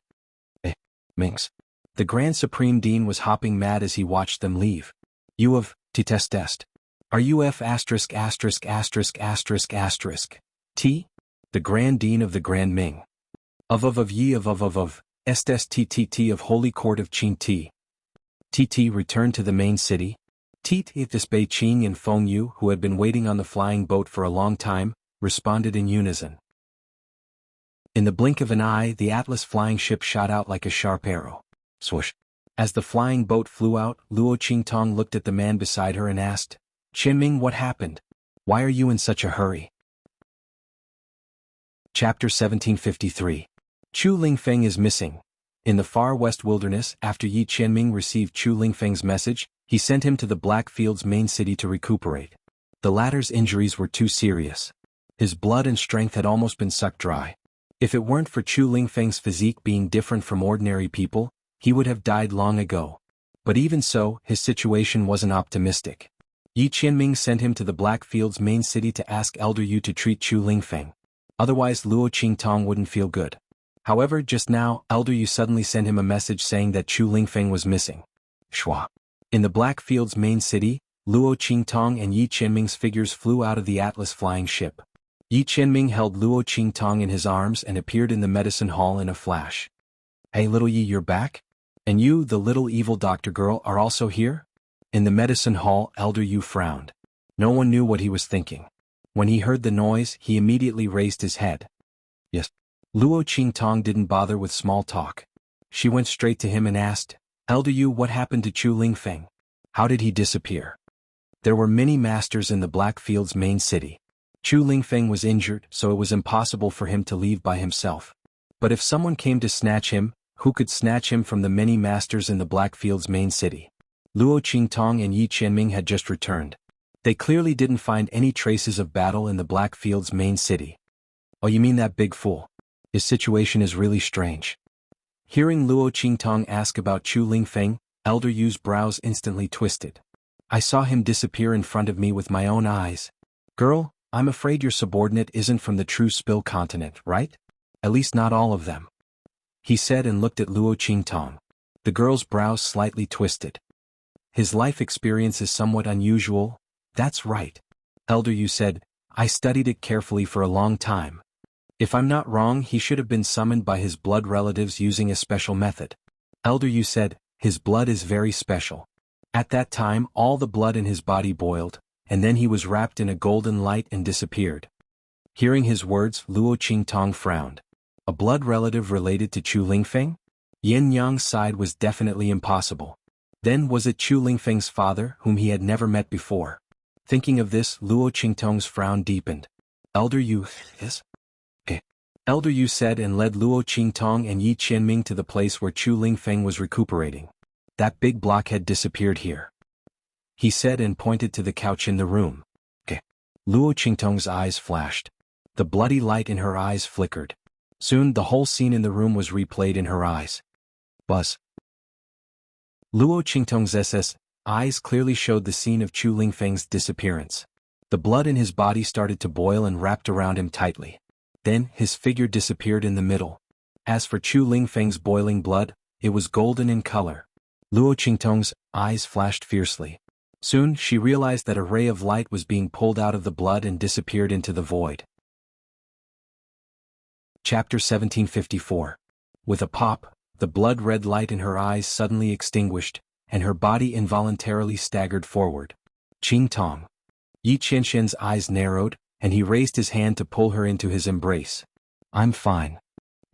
Mings. The Grand Supreme Dean was hopping mad as he watched them leave. You of, T-test. Are you F************? T? The Grand Dean of the Grand Ming. Of ye of, SSTTT of Holy Court of Qin T. TT returned to the main city. This Bei Qing and Feng Yu, who had been waiting on the flying boat for a long time, responded in unison. In the blink of an eye, the Atlas flying ship shot out like a sharp arrow. Swoosh. As the flying boat flew out, Luo Qingtong looked at the man beside her and asked, Qianming, what happened? Why are you in such a hurry? Chapter 1753. Chu Lingfeng is missing. In the far west wilderness, after Yi Qianming received Chu Lingfeng's message, he sent him to the Blackfield's main city to recuperate. The latter's injuries were too serious. His blood and strength had almost been sucked dry. If it weren't for Chu Lingfeng's physique being different from ordinary people, he would have died long ago. But even so, his situation wasn't optimistic. Yi Qianming sent him to the Blackfield's main city to ask Elder Yu to treat Chu Lingfeng. Otherwise Luo Qingtong wouldn't feel good. However, just now, Elder Yu suddenly sent him a message saying that Chu Lingfeng was missing. Shua. In the Blackfield's main city, Luo Qingtong and Yi Qianming's figures flew out of the Atlas flying ship. Yi Qianming held Luo Qingtong in his arms and appeared in the medicine hall in a flash. Hey little Yi, you're back? And you, the little evil doctor girl, are also here? In the medicine hall, Elder Yu frowned. No one knew what he was thinking. When he heard the noise, he immediately raised his head. Yes. Luo Qingtong didn't bother with small talk. She went straight to him and asked, Elder Yu, what happened to Chu Lingfeng? How did he disappear? There were many masters in the Blackfield's main city. Chu Lingfeng was injured, so it was impossible for him to leave by himself. But if someone came to snatch him, who could snatch him from the many masters in the Blackfield's main city? Luo Qingtong and Yi Qianming had just returned. They clearly didn't find any traces of battle in the Blackfield's main city. Oh, you mean that big fool? His situation is really strange. Hearing Luo Qingtong ask about Chu Lingfeng, Elder Yu's brows instantly twisted. I saw him disappear in front of me with my own eyes. Girl, I'm afraid your subordinate isn't from the true Spill continent, right? At least not all of them. He said and looked at Luo Qingtong. The girl's brows slightly twisted. His life experience is somewhat unusual. That's right. Elder Yu said, I studied it carefully for a long time. If I'm not wrong, he should have been summoned by his blood relatives using a special method. Elder Yu said, his blood is very special. At that time, all the blood in his body boiled, and then he was wrapped in a golden light and disappeared. Hearing his words, Luo Qingtong frowned. A blood relative related to Chu Lingfeng? Yin Yang's side was definitely impossible. Then was it Chu Lingfeng's father, whom he had never met before? Thinking of this, Luo Qingtong's frown deepened. Elder Yu, yes? Elder Yu said and led Luo Qingtong and Yi Qianming to the place where Chu Lingfeng was recuperating. That big blockhead disappeared here. He said and pointed to the couch in the room. Luo Qingtong's eyes flashed. The bloody light in her eyes flickered. Soon the whole scene in the room was replayed in her eyes. Buzz. Luo Qingtong's eyes clearly showed the scene of Chu Lingfeng's disappearance. The blood in his body started to boil and wrapped around him tightly. Then his figure disappeared in the middle. As for Chu Lingfeng's boiling blood, it was golden in color. Luo Qingtong's eyes flashed fiercely. Soon she realized that a ray of light was being pulled out of the blood and disappeared into the void. Chapter 1754. With a pop, the blood-red light in her eyes suddenly extinguished, and her body involuntarily staggered forward. Qing Tong. Yi Qianxian's eyes narrowed, and he raised his hand to pull her into his embrace. I'm fine.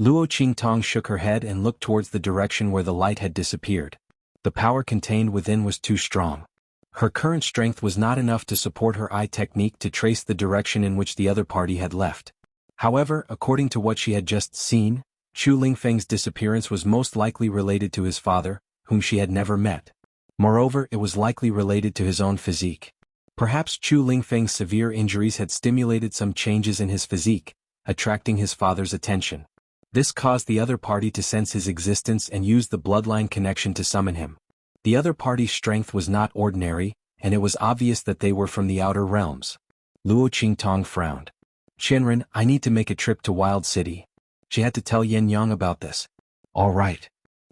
Luo Qingtong shook her head and looked towards the direction where the light had disappeared. The power contained within was too strong. Her current strength was not enough to support her eye technique to trace the direction in which the other party had left. However, according to what she had just seen, Chu Lingfeng's disappearance was most likely related to his father, whom she had never met. Moreover, it was likely related to his own physique. Perhaps Chu Lingfeng's severe injuries had stimulated some changes in his physique, attracting his father's attention. This caused the other party to sense his existence and use the bloodline connection to summon him. The other party's strength was not ordinary, and it was obvious that they were from the outer realms. Luo Qingtong frowned. Qianren, I need to make a trip to Wild City. She had to tell Yang about this. All right.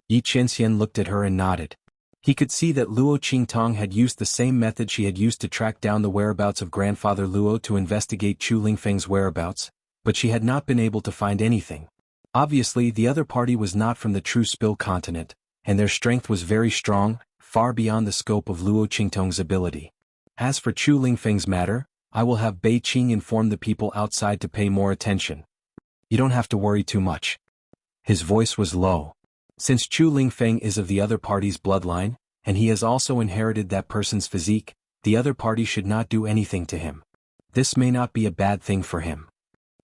Yi Qianxian looked at her and nodded. He could see that Luo Qingtong had used the same method she had used to track down the whereabouts of grandfather Luo to investigate Chu Lingfeng's whereabouts, but she had not been able to find anything. Obviously, the other party was not from the true Spill continent, and their strength was very strong, far beyond the scope of Luo Qingtong's ability. As for Chu Lingfeng's matter, I will have Bei Qing inform the people outside to pay more attention. You don't have to worry too much. His voice was low. Since Chu Lingfeng is of the other party's bloodline, and he has also inherited that person's physique, the other party should not do anything to him. This may not be a bad thing for him.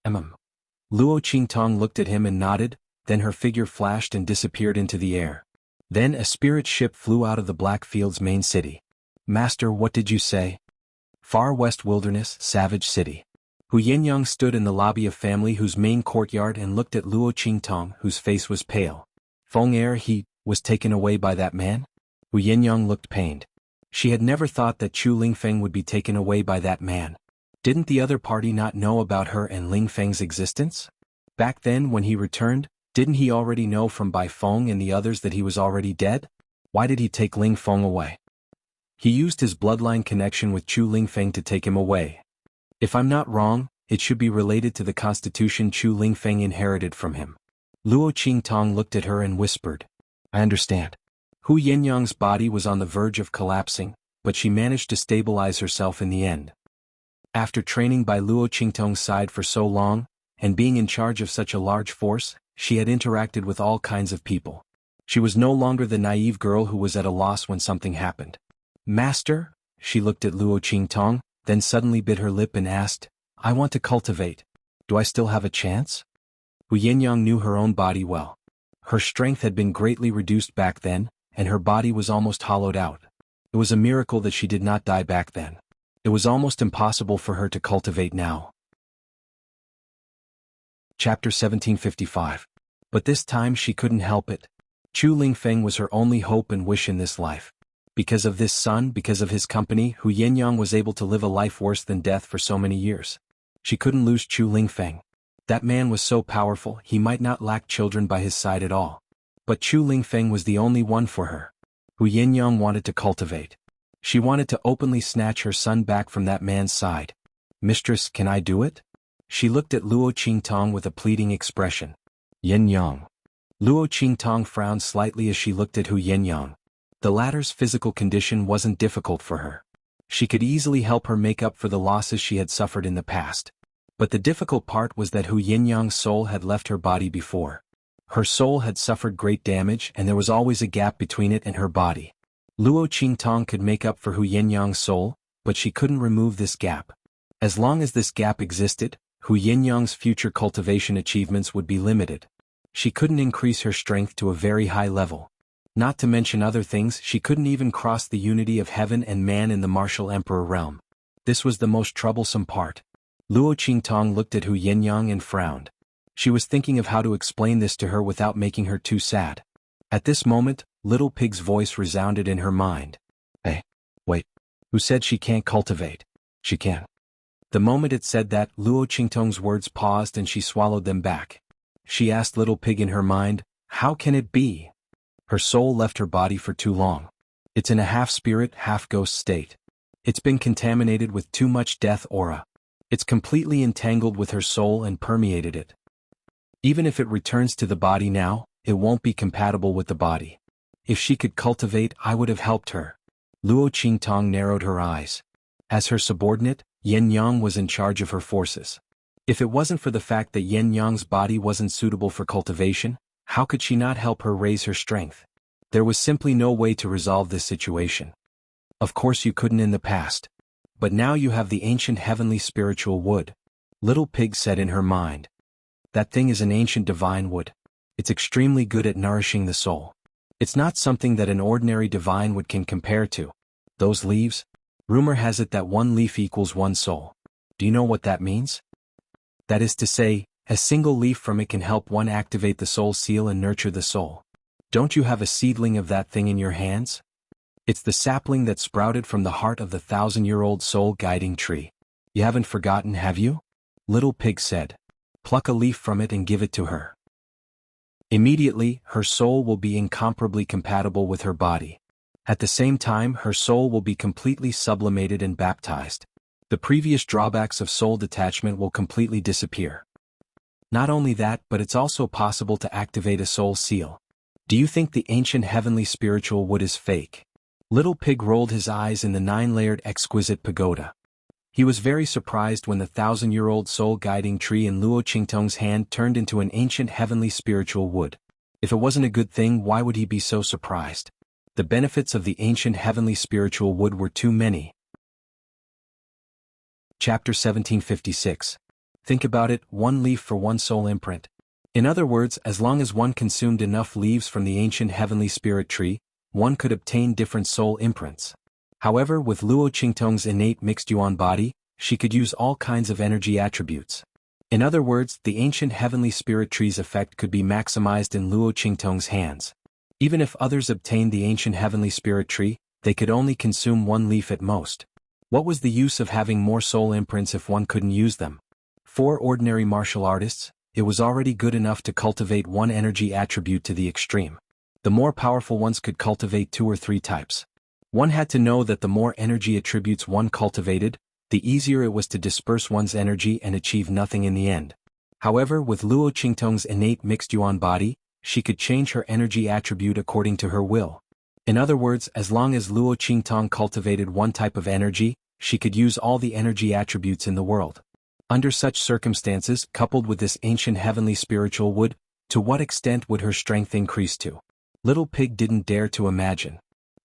Luo Qingtong looked at him and nodded, then her figure flashed and disappeared into the air. Then a spirit ship flew out of the Blackfield's main city. Master, what did you say? Far West Wilderness, Savage City. Hu Yangyang stood in the lobby of family whose main courtyard and looked at Luo Qingtong, whose face was pale. Feng Er he was taken away by that man? Hu Yangyang looked pained. She had never thought that Chu Lingfeng would be taken away by that man. Didn't the other party not know about her and Lingfeng's existence? Back then when he returned, didn't he already know from Bai Feng and the others that he was already dead? Why did he take Ling Feng away? He used his bloodline connection with Chu Lingfeng to take him away. If I'm not wrong, it should be related to the constitution Chu Lingfeng inherited from him. Luo Qingtong looked at her and whispered. I understand. Hu Yangyang's body was on the verge of collapsing, but she managed to stabilize herself in the end. After training by Luo Qingtong's side for so long, and being in charge of such a large force, she had interacted with all kinds of people. She was no longer the naive girl who was at a loss when something happened. Master? She looked at Luo Qingtong, then suddenly bit her lip and asked, I want to cultivate. Do I still have a chance? Hu Yangyang knew her own body well. Her strength had been greatly reduced back then, and her body was almost hollowed out. It was a miracle that she did not die back then. It was almost impossible for her to cultivate now. Chapter 1755. But this time she couldn't help it. Chu Lingfeng was her only hope and wish in this life. Because of this son, because of his company, Hu Yangyang was able to live a life worse than death for so many years. She couldn't lose Chu Lingfeng. That man was so powerful, he might not lack children by his side at all. But Chu Lingfeng was the only one for her. Hu Yangyang wanted to cultivate. She wanted to openly snatch her son back from that man's side. Mistress, can I do it? She looked at Luo Qingtong with a pleading expression. Yangyang. Luo Qingtong frowned slightly as she looked at Hu Yangyang. The latter's physical condition wasn't difficult for her. She could easily help her make up for the losses she had suffered in the past. But the difficult part was that Hu Yangyang's soul had left her body before. Her soul had suffered great damage and there was always a gap between it and her body. Luo Qingtong could make up for Hu Yangyang's soul, but she couldn't remove this gap. As long as this gap existed, Hu Yangyang's future cultivation achievements would be limited. She couldn't increase her strength to a very high level. Not to mention other things, she couldn't even cross the unity of heaven and man in the martial emperor realm. This was the most troublesome part. Luo Qingtong looked at Hu Yenyang and frowned. She was thinking of how to explain this to her without making her too sad. At this moment, Little Pig's voice resounded in her mind. Hey, wait, who said she can't cultivate? She can. The moment it said that, Luo Qingtong's words paused and she swallowed them back. She asked Little Pig in her mind, how can it be? Her soul left her body for too long. It's in a half-spirit, half-ghost state. It's been contaminated with too much death aura. It's completely entangled with her soul and permeated it. Even if it returns to the body now, it won't be compatible with the body. If she could cultivate, I would have helped her. Luo Qingtong narrowed her eyes. As her subordinate, Yin Yang was in charge of her forces. If it wasn't for the fact that Yin Yang's body wasn't suitable for cultivation, how could she not help her raise her strength? There was simply no way to resolve this situation. Of course you couldn't in the past. But now you have the ancient heavenly spiritual wood. Little Pig said in her mind. That thing is an ancient divine wood. It's extremely good at nourishing the soul. It's not something that an ordinary divine wood can compare to. Those leaves? Rumor has it that one leaf equals one soul. Do you know what that means? That is to say, a single leaf from it can help one activate the soul seal and nurture the soul. Don't you have a seedling of that thing in your hands? It's the sapling that sprouted from the heart of the 1,000-year-old soul-guiding tree. You haven't forgotten, have you? Little Pig said. Pluck a leaf from it and give it to her. Immediately, her soul will be incomparably compatible with her body. At the same time, her soul will be completely sublimated and baptized. The previous drawbacks of soul detachment will completely disappear. Not only that, but it's also possible to activate a soul seal. Do you think the ancient heavenly spiritual wood is fake? Little Pig rolled his eyes in the 9-layered exquisite pagoda. He was very surprised when the 1,000-year-old soul-guiding tree in Luo Qingtong's hand turned into an ancient heavenly spiritual wood. If it wasn't a good thing, why would he be so surprised? The benefits of the ancient heavenly spiritual wood were too many. Chapter 1756. Think about it, one leaf for one soul imprint. In other words, as long as one consumed enough leaves from the ancient heavenly spirit tree, one could obtain different soul imprints. However, with Luo Qingtong's innate mixed yuan body, she could use all kinds of energy attributes. In other words, the ancient heavenly spirit tree's effect could be maximized in Luo Qingtong's hands. Even if others obtained the ancient heavenly spirit tree, they could only consume one leaf at most. What was the use of having more soul imprints if one couldn't use them? For ordinary martial artists, it was already good enough to cultivate one energy attribute to the extreme. The more powerful ones could cultivate 2 or 3 types. One had to know that the more energy attributes one cultivated, the easier it was to disperse one's energy and achieve nothing in the end. However, with Luo Qingtong's innate mixed yuan body, she could change her energy attribute according to her will. In other words, as long as Luo Qingtong cultivated one type of energy, she could use all the energy attributes in the world. Under such circumstances, coupled with this ancient heavenly spiritual wood, to what extent would her strength increase to? Little Pig didn't dare to imagine.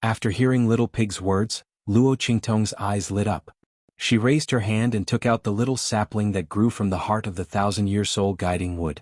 After hearing Little Pig's words, Luo Qingtong's eyes lit up. She raised her hand and took out the little sapling that grew from the heart of the 1,000-year soul-guiding wood.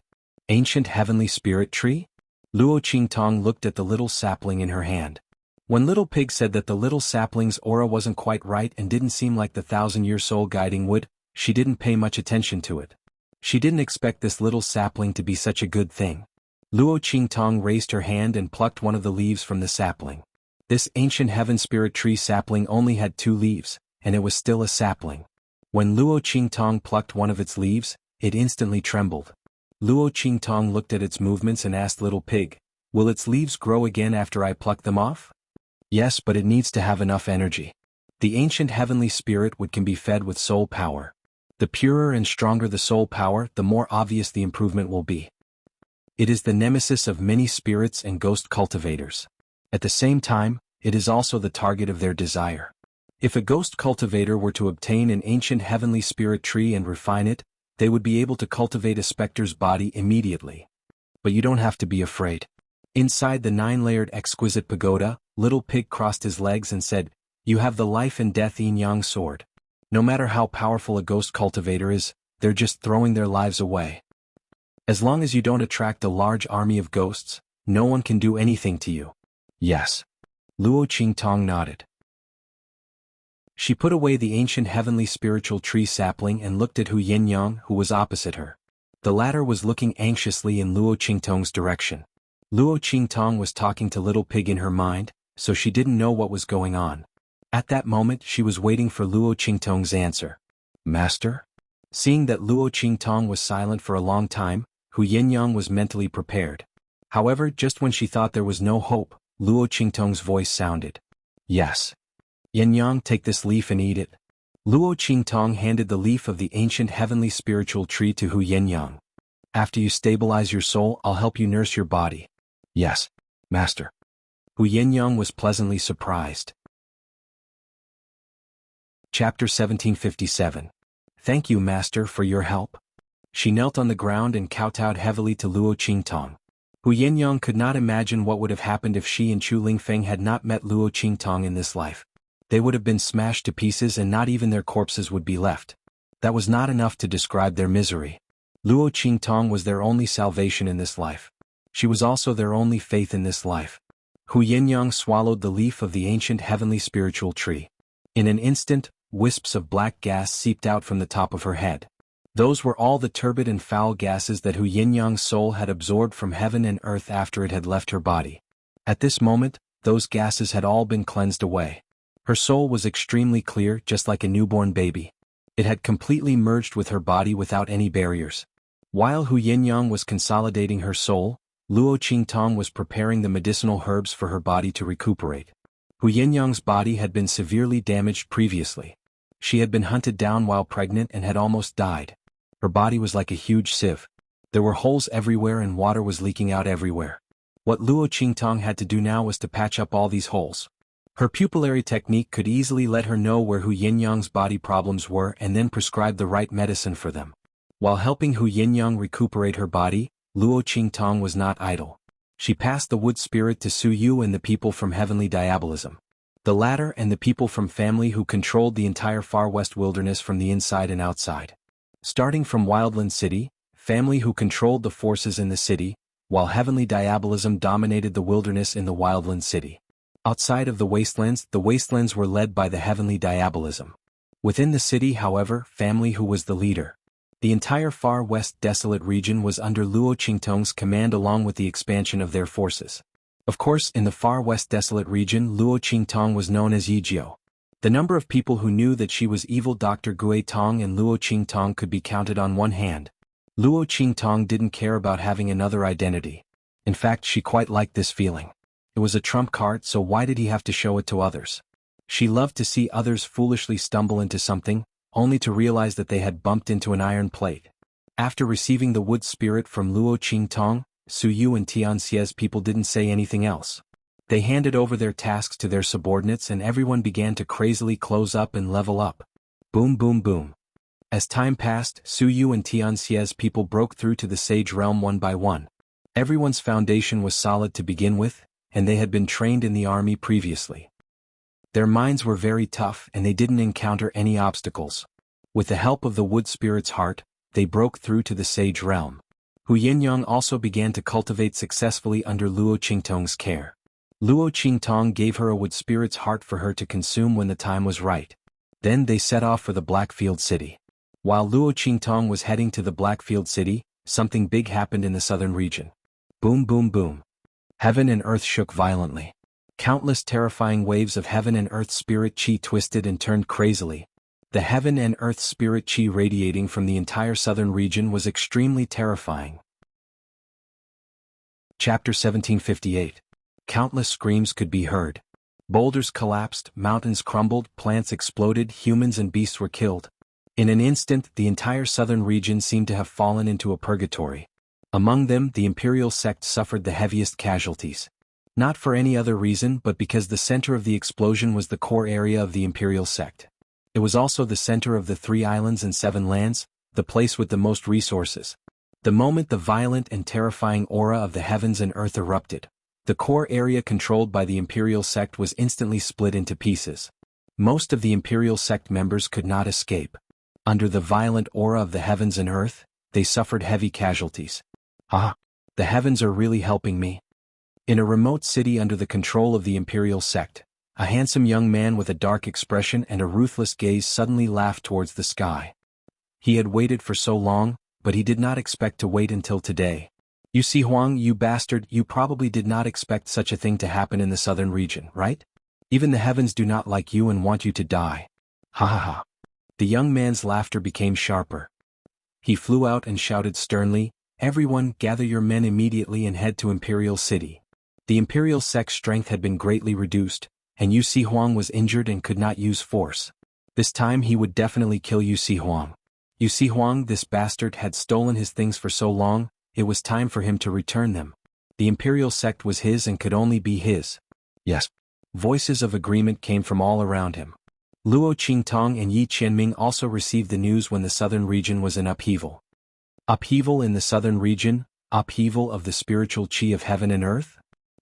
Ancient heavenly spirit tree? Luo Qingtong looked at the little sapling in her hand. When Little Pig said that the little sapling's aura wasn't quite right and didn't seem like the 1,000-year soul-guiding wood, she didn't pay much attention to it. She didn't expect this little sapling to be such a good thing. Luo Qingtong raised her hand and plucked one of the leaves from the sapling. This ancient heaven spirit tree sapling only had 2 leaves, and it was still a sapling. When Luo Qingtong plucked one of its leaves, it instantly trembled. Luo Qingtong looked at its movements and asked Little Pig, "Will its leaves grow again after I pluck them off?" "Yes, but it needs to have enough energy. The ancient heavenly spirit wood can be fed with soul power. The purer and stronger the soul power, the more obvious the improvement will be. It is the nemesis of many spirits and ghost cultivators. At the same time, it is also the target of their desire. If a ghost cultivator were to obtain an ancient heavenly spirit tree and refine it, they would be able to cultivate a specter's body immediately. But you don't have to be afraid." Inside the 9-layered exquisite pagoda, Little Pig crossed his legs and said, "You have the life and death yin-yang sword. No matter how powerful a ghost cultivator is, they're just throwing their lives away. As long as you don't attract a large army of ghosts, no one can do anything to you." "Yes." Luo Qingtong nodded. She put away the ancient heavenly spiritual tree sapling and looked at Hu Yinyang, who was opposite her. The latter was looking anxiously in Luo Qingtong's direction. Luo Qingtong was talking to Little Pig in her mind, so she didn't know what was going on. At that moment she was waiting for Luo Qingtong's answer. Master? Seeing that Luo Qingtong was silent for a long time, Hu Yinyang was mentally prepared. However, just when she thought there was no hope, Luo Qingtong's voice sounded. Yes. Yinyang, take this leaf and eat it. Luo Qingtong handed the leaf of the ancient heavenly spiritual tree to Hu Yinyang. After you stabilize your soul, I'll help you nurse your body. Yes, Master. Hu Yinyang was pleasantly surprised. Chapter 1757. Thank you, Master, for your help. She knelt on the ground and kowtowed heavily to Luo Qingtong. Hu Yinyang could not imagine what would have happened if she and Chu Lingfeng had not met Luo Qingtong in this life. They would have been smashed to pieces and not even their corpses would be left. That was not enough to describe their misery. Luo Qingtong was their only salvation in this life. She was also their only faith in this life. Hu Yinyang swallowed the leaf of the ancient heavenly spiritual tree. In an instant, wisps of black gas seeped out from the top of her head. Those were all the turbid and foul gases that Hu Yinyang's soul had absorbed from heaven and earth after it had left her body. At this moment, those gases had all been cleansed away. Her soul was extremely clear, just like a newborn baby. It had completely merged with her body without any barriers. While Hu Yinyang was consolidating her soul, Luo Qingtong was preparing the medicinal herbs for her body to recuperate. Hu Yinyang's body had been severely damaged previously. She had been hunted down while pregnant and had almost died. Her body was like a huge sieve. There were holes everywhere and water was leaking out everywhere. What Luo Qingtong had to do now was to patch up all these holes. Her pupillary technique could easily let her know where Hu Yinyang's body problems were and then prescribe the right medicine for them. While helping Hu Yinyang recuperate her body, Luo Qingtong was not idle. She passed the wood spirit to Su Yu and the people from heavenly diabolism. The latter and the people from family who controlled the entire far west wilderness from the inside and outside. Starting from Wildland City, family who controlled the forces in the city, while heavenly diabolism dominated the wilderness in the Wildland City. Outside of the wastelands were led by the heavenly diabolism. Within the city, however, family who was the leader. The entire far west desolate region was under Luo Qingtong's command along with the expansion of their forces. Of course, in the far west desolate region, Luo Qingtong was known as Yijio. The number of people who knew that she was evil Dr. Gui Tong and Luo Qingtong could be counted on one hand. Luo Qingtong didn't care about having another identity. In fact, she quite liked this feeling. It was a trump card, so why did he have to show it to others? She loved to see others foolishly stumble into something, only to realize that they had bumped into an iron plate. After receiving the wood spirit from Luo Qingtong, Su Yu and Tianxia's people didn't say anything else. They handed over their tasks to their subordinates and everyone began to crazily close up and level up. Boom boom boom. As time passed, Su Yu and Tianxia's people broke through to the sage realm one by one. Everyone's foundation was solid to begin with, and they had been trained in the army previously. Their minds were very tough and they didn't encounter any obstacles. With the help of the wood spirit's heart, they broke through to the sage realm. Hu Yinyang also began to cultivate successfully under Luo Qingtong's care. Luo Qingtong gave her a wood spirit's heart for her to consume when the time was right. Then they set off for the Blackfield City. While Luo Qingtong was heading to the Blackfield City, something big happened in the southern region. Boom boom boom. Heaven and earth shook violently. Countless terrifying waves of heaven and earth spirit chi twisted and turned crazily. The heaven and earth spirit chi radiating from the entire southern region was extremely terrifying. Chapter 1758. Countless screams could be heard. Boulders collapsed, mountains crumbled, plants exploded, humans and beasts were killed. In an instant, the entire southern region seemed to have fallen into a purgatory. Among them, the imperial sect suffered the heaviest casualties. Not for any other reason but because the center of the explosion was the core area of the imperial sect. It was also the center of the 3 islands and 7 lands, the place with the most resources. The moment the violent and terrifying aura of the heavens and earth erupted, the core area controlled by the imperial sect was instantly split into pieces. Most of the imperial sect members could not escape. Under the violent aura of the heavens and earth, they suffered heavy casualties. Ah, the heavens are really helping me. In a remote city under the control of the imperial sect, A handsome young man with a dark expression and a ruthless gaze suddenly laughed towards the sky. He had waited for so long, but he did not expect to wait until today. You see, Huang, you bastard, you probably did not expect such a thing to happen in the southern region, right? Even the heavens do not like you and want you to die. Ha ha ha. The young man's laughter became sharper. He flew out and shouted sternly, "Everyone, gather your men immediately and head to Imperial City." The Imperial sect's strength had been greatly reduced, and Yu Si Huang was injured and could not use force. This time he would definitely kill Yu Si Huang. Yu Si Huang, this bastard, had stolen his things for so long, it was time for him to return them. The Imperial sect was his and could only be his. Yes. Voices of agreement came from all around him. Luo Qingtong and Yi Qianming also received the news when the southern region was in upheaval. Upheaval in the southern region, upheaval of the spiritual qi of heaven and earth?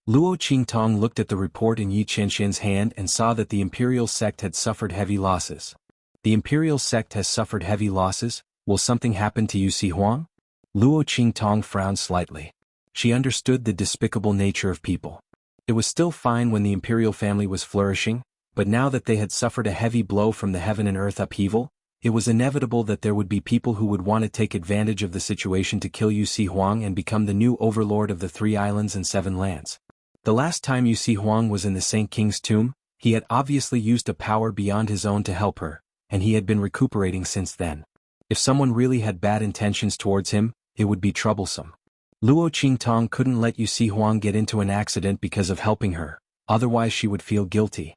Luo Qingtong looked at the report in Yi Qianxian's hand and saw that the Imperial sect had suffered heavy losses. The Imperial sect has suffered heavy losses, will something happen to Yu Si Huang? Luo Qingtong frowned slightly. She understood the despicable nature of people. It was still fine when the Imperial family was flourishing, but now that they had suffered a heavy blow from the heaven and earth upheaval, it was inevitable that there would be people who would want to take advantage of the situation to kill Yu Si Huang and become the new overlord of the 3 islands and 7 lands. The last time Yu Si Huang was in the Saint King's tomb, he had obviously used a power beyond his own to help her, and he had been recuperating since then. If someone really had bad intentions towards him, it would be troublesome. Luo Qingtong couldn't let Yu Si Huang get into an accident because of helping her, otherwise she would feel guilty.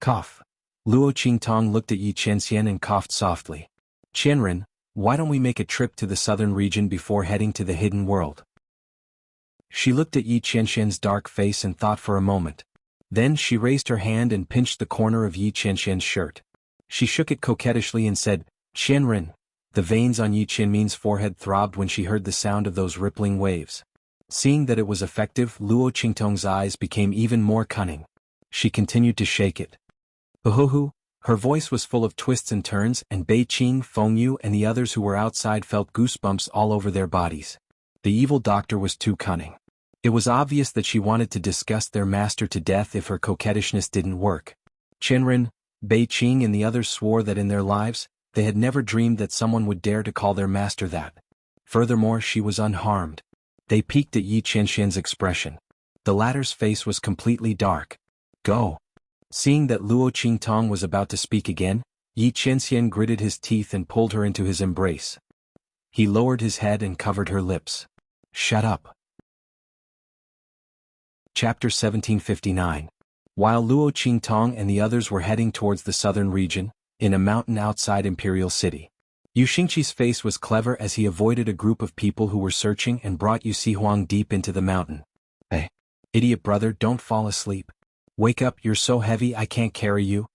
Cough. Luo Qingtong looked at Yi Qianxian and coughed softly. "Qianren, why don't we make a trip to the southern region before heading to the hidden world?" She looked at Yi Qianxian's dark face and thought for a moment. Then she raised her hand and pinched the corner of Yi Qianxian's shirt. She shook it coquettishly and said, "Qianren." The veins on Yi Qianming's forehead throbbed when she heard the sound of those rippling waves. Seeing that it was effective, Luo Qingtong's eyes became even more cunning. She continued to shake it. "Uhuhu." Her voice was full of twists and turns, and Bei Qing, Fengyu and the others who were outside felt goosebumps all over their bodies. The evil doctor was too cunning. It was obvious that she wanted to disgust their master to death if her coquettishness didn't work. Qianren, Bei Qing and the others swore that in their lives, they had never dreamed that someone would dare to call their master that. Furthermore, she was unharmed. They peeked at Yi Qianxian's expression. The latter's face was completely dark. "Go." Seeing that Luo Qingtong was about to speak again, Yi Qianxian gritted his teeth and pulled her into his embrace. He lowered his head and covered her lips. "Shut up." Chapter 1759. While Luo Qingtong and the others were heading towards the southern region, in a mountain outside Imperial City, Yu Xingqi's face was clever as he avoided a group of people who were searching and brought Yu Si Huang deep into the mountain. "Hey, idiot brother, don't fall asleep. Wake up, you're so heavy I can't carry you."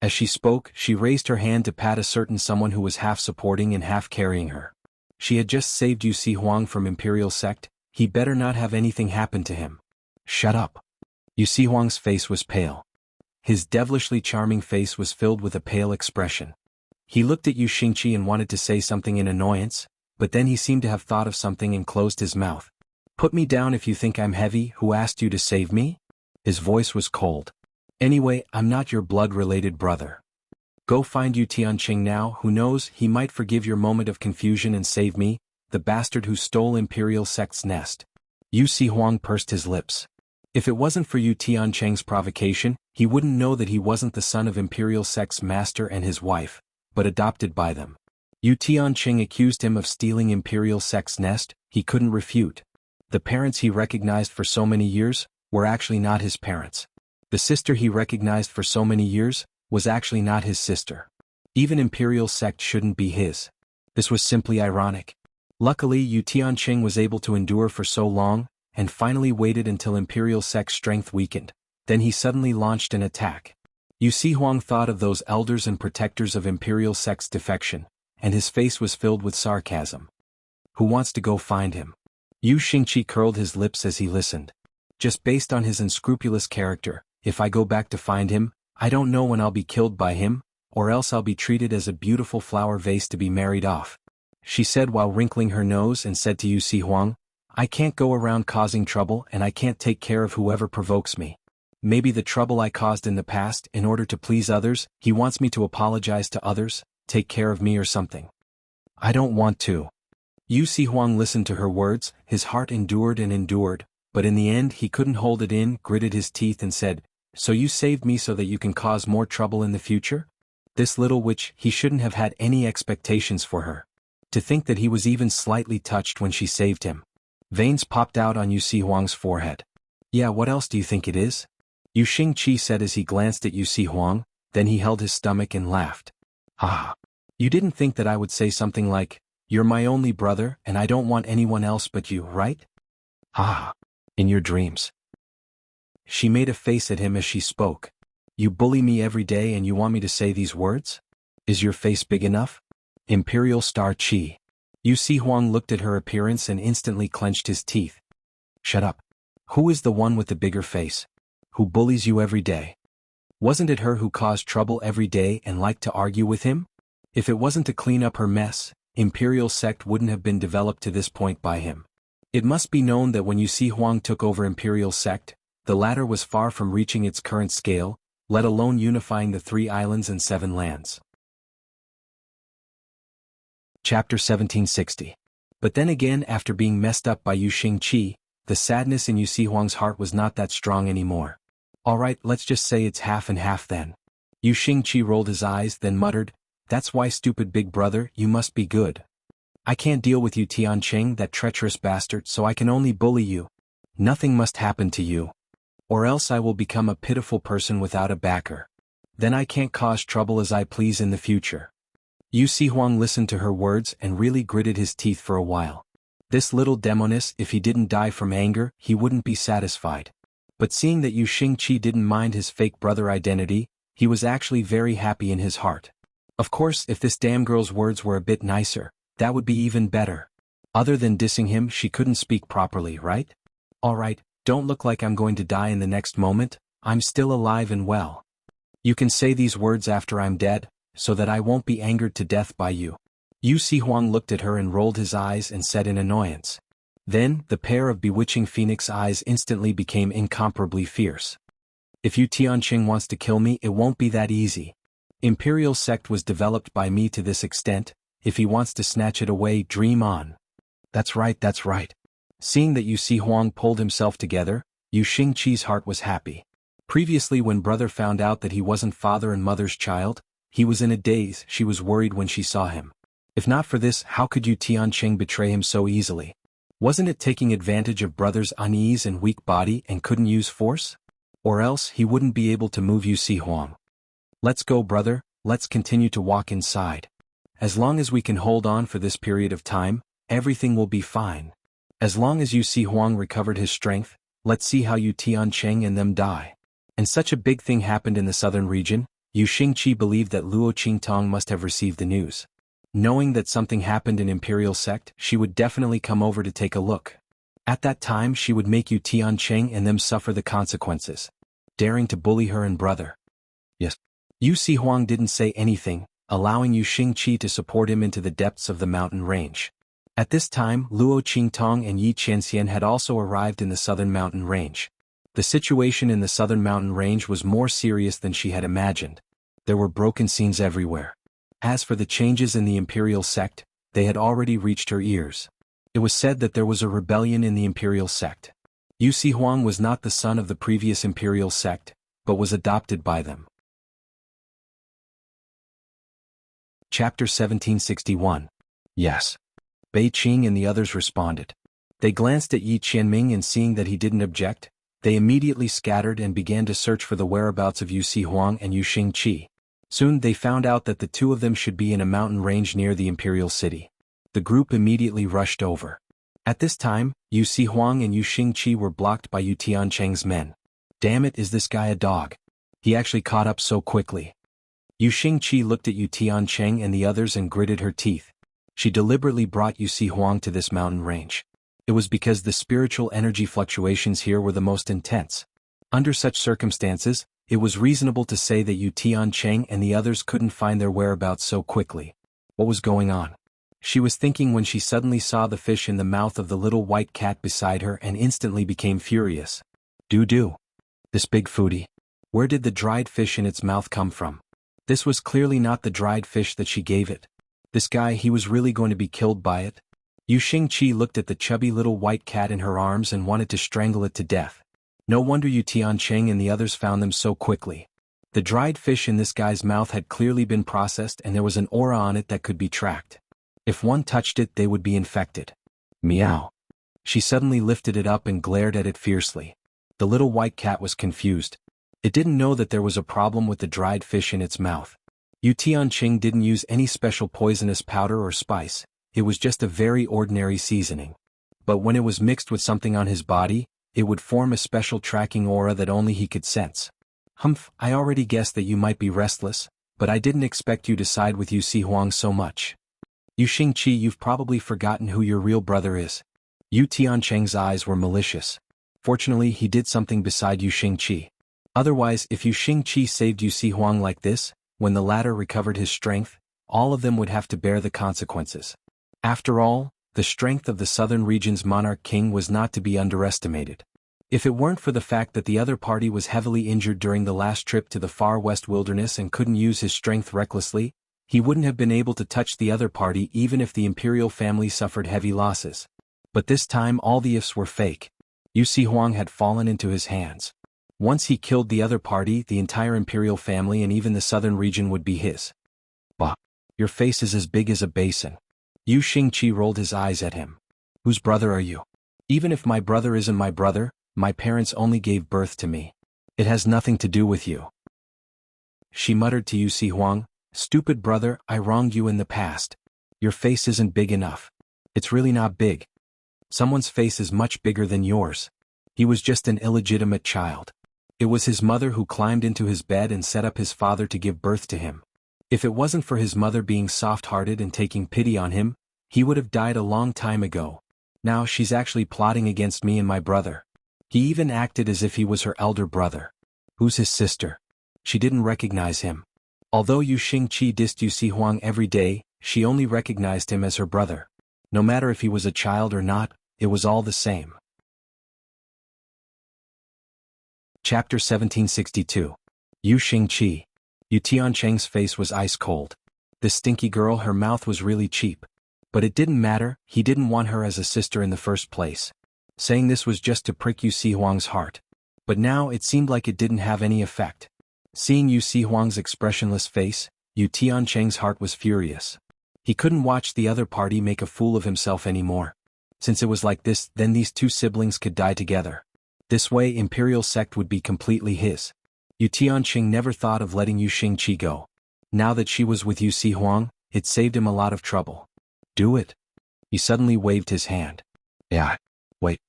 As she spoke, she raised her hand to pat a certain someone who was half supporting and half carrying her. She had just saved Yu Si Huang from Imperial sect, he better not have anything happen to him. "Shut up." Yu Si Huang's face was pale. His devilishly charming face was filled with a pale expression. He looked at Yu Xingqi and wanted to say something in annoyance, but then he seemed to have thought of something and closed his mouth. "Put me down if you think I'm heavy, who asked you to save me?" His voice was cold. "Anyway, I'm not your blood-related brother. Go find Yu Tianqing now, who knows, he might forgive your moment of confusion and save me, the bastard who stole Imperial sect's nest." Yu Si Huang pursed his lips. If it wasn't for Yu Tianqing's provocation, he wouldn't know that he wasn't the son of Imperial sect's master and his wife, but adopted by them. Yu Tianqing accused him of stealing Imperial sect's nest, he couldn't refute. The parents he recognized for so many years were actually not his parents. The sister he recognized for so many years was actually not his sister. Even Imperial sect shouldn't be his. This was simply ironic. Luckily, Yu Tianqing was able to endure for so long, and finally waited until Imperial sect's strength weakened. Then he suddenly launched an attack. Yu Si Huang thought of those elders and protectors of Imperial sect's defection, and his face was filled with sarcasm. "Who wants to go find him?" Yu Xingqi curled his lips as he listened. "Just based on his unscrupulous character, if I go back to find him, I don't know when I'll be killed by him, or else I'll be treated as a beautiful flower vase to be married off," she said while wrinkling her nose, and said to Yu Si Huang, "I can't go around causing trouble and I can't take care of whoever provokes me. Maybe the trouble I caused in the past in order to please others, he wants me to apologize to others, take care of me or something. I don't want to. Xuanhuan listened to her words, his heart endured and endured, but in the end he couldn't hold it in, gritted his teeth and said, "So you saved me so that you can cause more trouble in the future?" This little witch, he shouldn't have had any expectations for her. To think that he was even slightly touched when she saved him. Veins popped out on Xuanhuang's forehead. "Yeah, what else do you think it is?" Xianxia said as he glanced at Xuanhuang, then he held his stomach and laughed. "Ah. You didn't think that I would say something like, 'You're my only brother and I don't want anyone else but you,' right? Ah. In your dreams." She made a face at him as she spoke. "You bully me every day and you want me to say these words? Is your face big enough?" Imperial Star Qi. Xuanhuang looked at her appearance and instantly clenched his teeth. "Shut up. Who is the one with the bigger face? Who bullies you every day? Wasn't it her who caused trouble every day and liked to argue with him? If it wasn't to clean up her mess, Imperial Sect wouldn't have been developed to this point by him. It must be known that when Xuanhuang took over Imperial Sect, the latter was far from reaching its current scale, let alone unifying the 3 islands and 7 lands. Chapter 1760. But then again, after being messed up by Xianxia, the sadness in Xuanhuang's heart was not that strong anymore. "Alright, let's just say it's half and half then." Xianxia rolled his eyes then muttered, "That's why, stupid big brother, you must be good. I can't deal with you, Tianqing, that treacherous bastard, so I can only bully you. Nothing must happen to you. Or else I will become a pitiful person without a backer. Then I can't cause trouble as I please in the future." Xuanhuang listened to her words and really gritted his teeth for a while. This little demoness, if he didn't die from anger, he wouldn't be satisfied. But seeing that Xianxia didn't mind his fake brother identity, he was actually very happy in his heart. Of course, if this damn girl's words were a bit nicer, that would be even better. Other than dissing him, she couldn't speak properly, right? "Alright, don't look like I'm going to die in the next moment, I'm still alive and well. You can say these words after I'm dead, so that I won't be angered to death by you." Xuanhuang looked at her and rolled his eyes and said in annoyance. Then, the pair of bewitching phoenix eyes instantly became incomparably fierce. "If you Tianqing wants to kill me, it won't be that easy. Imperial Sect was developed by me to this extent, if he wants to snatch it away, dream on." That's right, that's right. Seeing that Xuanhuang pulled himself together, Xianxia's heart was happy. Previously, when brother found out that he wasn't father and mother's child, he was in a daze. She was worried when she saw him. If not for this, how could Tianqing betray him so easily? Wasn't it taking advantage of brother's unease and weak body and couldn't use force? Or else he wouldn't be able to move Xuanhuang. "Let's go, brother, let's continue to walk inside. As long as we can hold on for this period of time, everything will be fine. As long as Xuanhuang recovered his strength, let's see how Tianqing and them die." And such a big thing happened in the southern region, Xianxia believed that Luo Qingtong must have received the news. Knowing that something happened in Imperial Sect, she would definitely come over to take a look. At that time she would make Tianqing and them suffer the consequences. Daring to bully her and brother. Yes. Xuanhuang didn't say anything, allowing Xianxia to support him into the depths of the mountain range. At this time, Luo Qingtong and Yi Qianxian had also arrived in the southern mountain range. The situation in the southern mountain range was more serious than she had imagined. There were broken scenes everywhere. As for the changes in the Imperial Sect, they had already reached her ears. It was said that there was a rebellion in the Imperial Sect. Xuanhuang was not the son of the previous Imperial Sect, but was adopted by them. Chapter 1761. Yes. Bei Qing and the others responded. They glanced at Yi Qianming and seeing that he didn't object, they immediately scattered and began to search for the whereabouts of Xuanhuang and Xianxia. Soon they found out that the two of them should be in a mountain range near the imperial city. The group immediately rushed over. At this time, Xuanhuang and Xianxia were blocked by Tianqing's men. Damn it, is this guy a dog? He actually caught up so quickly. Xianxia looked at Tianqing and the others and gritted her teeth. She deliberately brought Xuanhuang to this mountain range. It was because the spiritual energy fluctuations here were the most intense. Under such circumstances, it was reasonable to say that Tianqing and the others couldn't find their whereabouts so quickly. What was going on? She was thinking when she suddenly saw the fish in the mouth of the little white cat beside her and instantly became furious. Do. This big foodie. Where did the dried fish in its mouth come from? This was clearly not the dried fish that she gave it. This guy, he was really going to be killed by it? Xianxia looked at the chubby little white cat in her arms and wanted to strangle it to death. No wonder Tianqing and the others found them so quickly. The dried fish in this guy's mouth had clearly been processed and there was an aura on it that could be tracked. If one touched it, they would be infected. Meow. She suddenly lifted it up and glared at it fiercely. The little white cat was confused. It didn't know that there was a problem with the dried fish in its mouth. Tianqing didn't use any special poisonous powder or spice, it was just a very ordinary seasoning. But when it was mixed with something on his body, it would form a special tracking aura that only he could sense. Humph, I already guessed that you might be restless, but I didn't expect you to side with Xuanhuan so much. Xianxia, you've probably forgotten who your real brother is. Tianqing's eyes were malicious. Fortunately, he did something beside Xianxia. Otherwise, if Xianxia saved Xuanhuan like this, when the latter recovered his strength, all of them would have to bear the consequences. After all, the strength of the southern region's monarch king was not to be underestimated. If it weren't for the fact that the other party was heavily injured during the last trip to the far west wilderness and couldn't use his strength recklessly, he wouldn't have been able to touch the other party even if the imperial family suffered heavy losses. But this time all the ifs were fake. Xuanhuan had fallen into his hands. Once he killed the other party, the entire imperial family and even the southern region would be his. Bah! Your face is as big as a basin. Xianxia rolled his eyes at him. Whose brother are you? Even if my brother isn't my brother, my parents only gave birth to me. It has nothing to do with you. She muttered to Xuanhuan, stupid brother, I wronged you in the past. Your face isn't big enough. It's really not big. Someone's face is much bigger than yours. He was just an illegitimate child. It was his mother who climbed into his bed and set up his father to give birth to him. If it wasn't for his mother being soft-hearted and taking pity on him, he would have died a long time ago. Now she's actually plotting against me and my brother. He even acted as if he was her elder brother. Who's his sister? She didn't recognize him. Although Xianxia dissed Xuanhuan every day, she only recognized him as her brother. No matter if he was a child or not, it was all the same. Chapter 1762. Xianxia. Tianqing's face was ice cold. This stinky girl, her mouth was really cheap. But it didn't matter, he didn't want her as a sister in the first place. Saying this was just to prick Xuanhuan's heart. But now it seemed like it didn't have any effect. Seeing Xuanhuan's expressionless face, Tianqing's heart was furious. He couldn't watch the other party make a fool of himself anymore. Since it was like this, then these two siblings could die together. This way imperial sect would be completely his. Tianqing never thought of letting Xianxia go. Now that she was with Xuanhuan, it saved him a lot of trouble. Do it. He suddenly waved his hand. Yeah. Wait.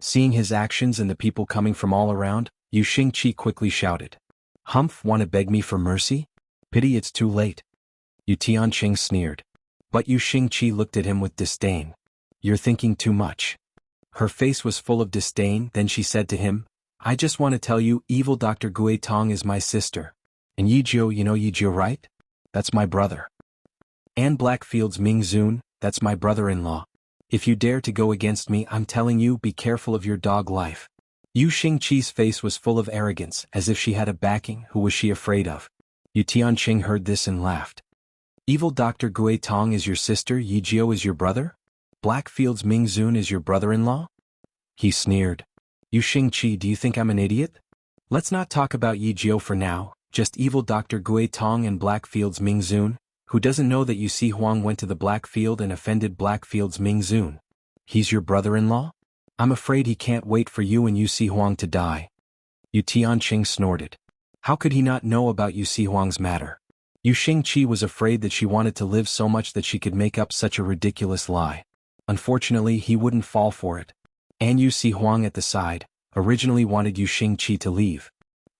Seeing his actions and the people coming from all around, Xianxia quickly shouted. Humph, wanna beg me for mercy? Pity it's too late. Tianqing sneered. But Xianxia looked at him with disdain. You're thinking too much. Her face was full of disdain, then she said to him, I just want to tell you, evil Dr. Gui Tong is my sister. And Yijiu, you know Yijiu, right? That's my brother. And Blackfield's Ming Zun, that's my brother-in-law. If you dare to go against me, I'm telling you, be careful of your dog life. Xianxia's face was full of arrogance, as if she had a backing. Who was she afraid of? Tianqing heard this and laughed. Evil Dr. Gui Tong is your sister, Yijiu is your brother? Blackfield's Ming Zun is your brother-in-law? He sneered. Xianxia, do you think I'm an idiot? Let's not talk about Yijiu for now, just evil Dr. Gui Tong and Blackfield's Ming Zun. Who doesn't know that Xuanhuan went to the Blackfield and offended Blackfield's Ming Zun? He's your brother-in-law? I'm afraid he can't wait for you and Xuanhuan to die. Tianqing snorted. How could he not know about Xuanhuan's matter? Xianxia was afraid that she wanted to live so much that she could make up such a ridiculous lie. Unfortunately, he wouldn't fall for it. And Xuanhuan at the side, originally wanted Xianxia to leave.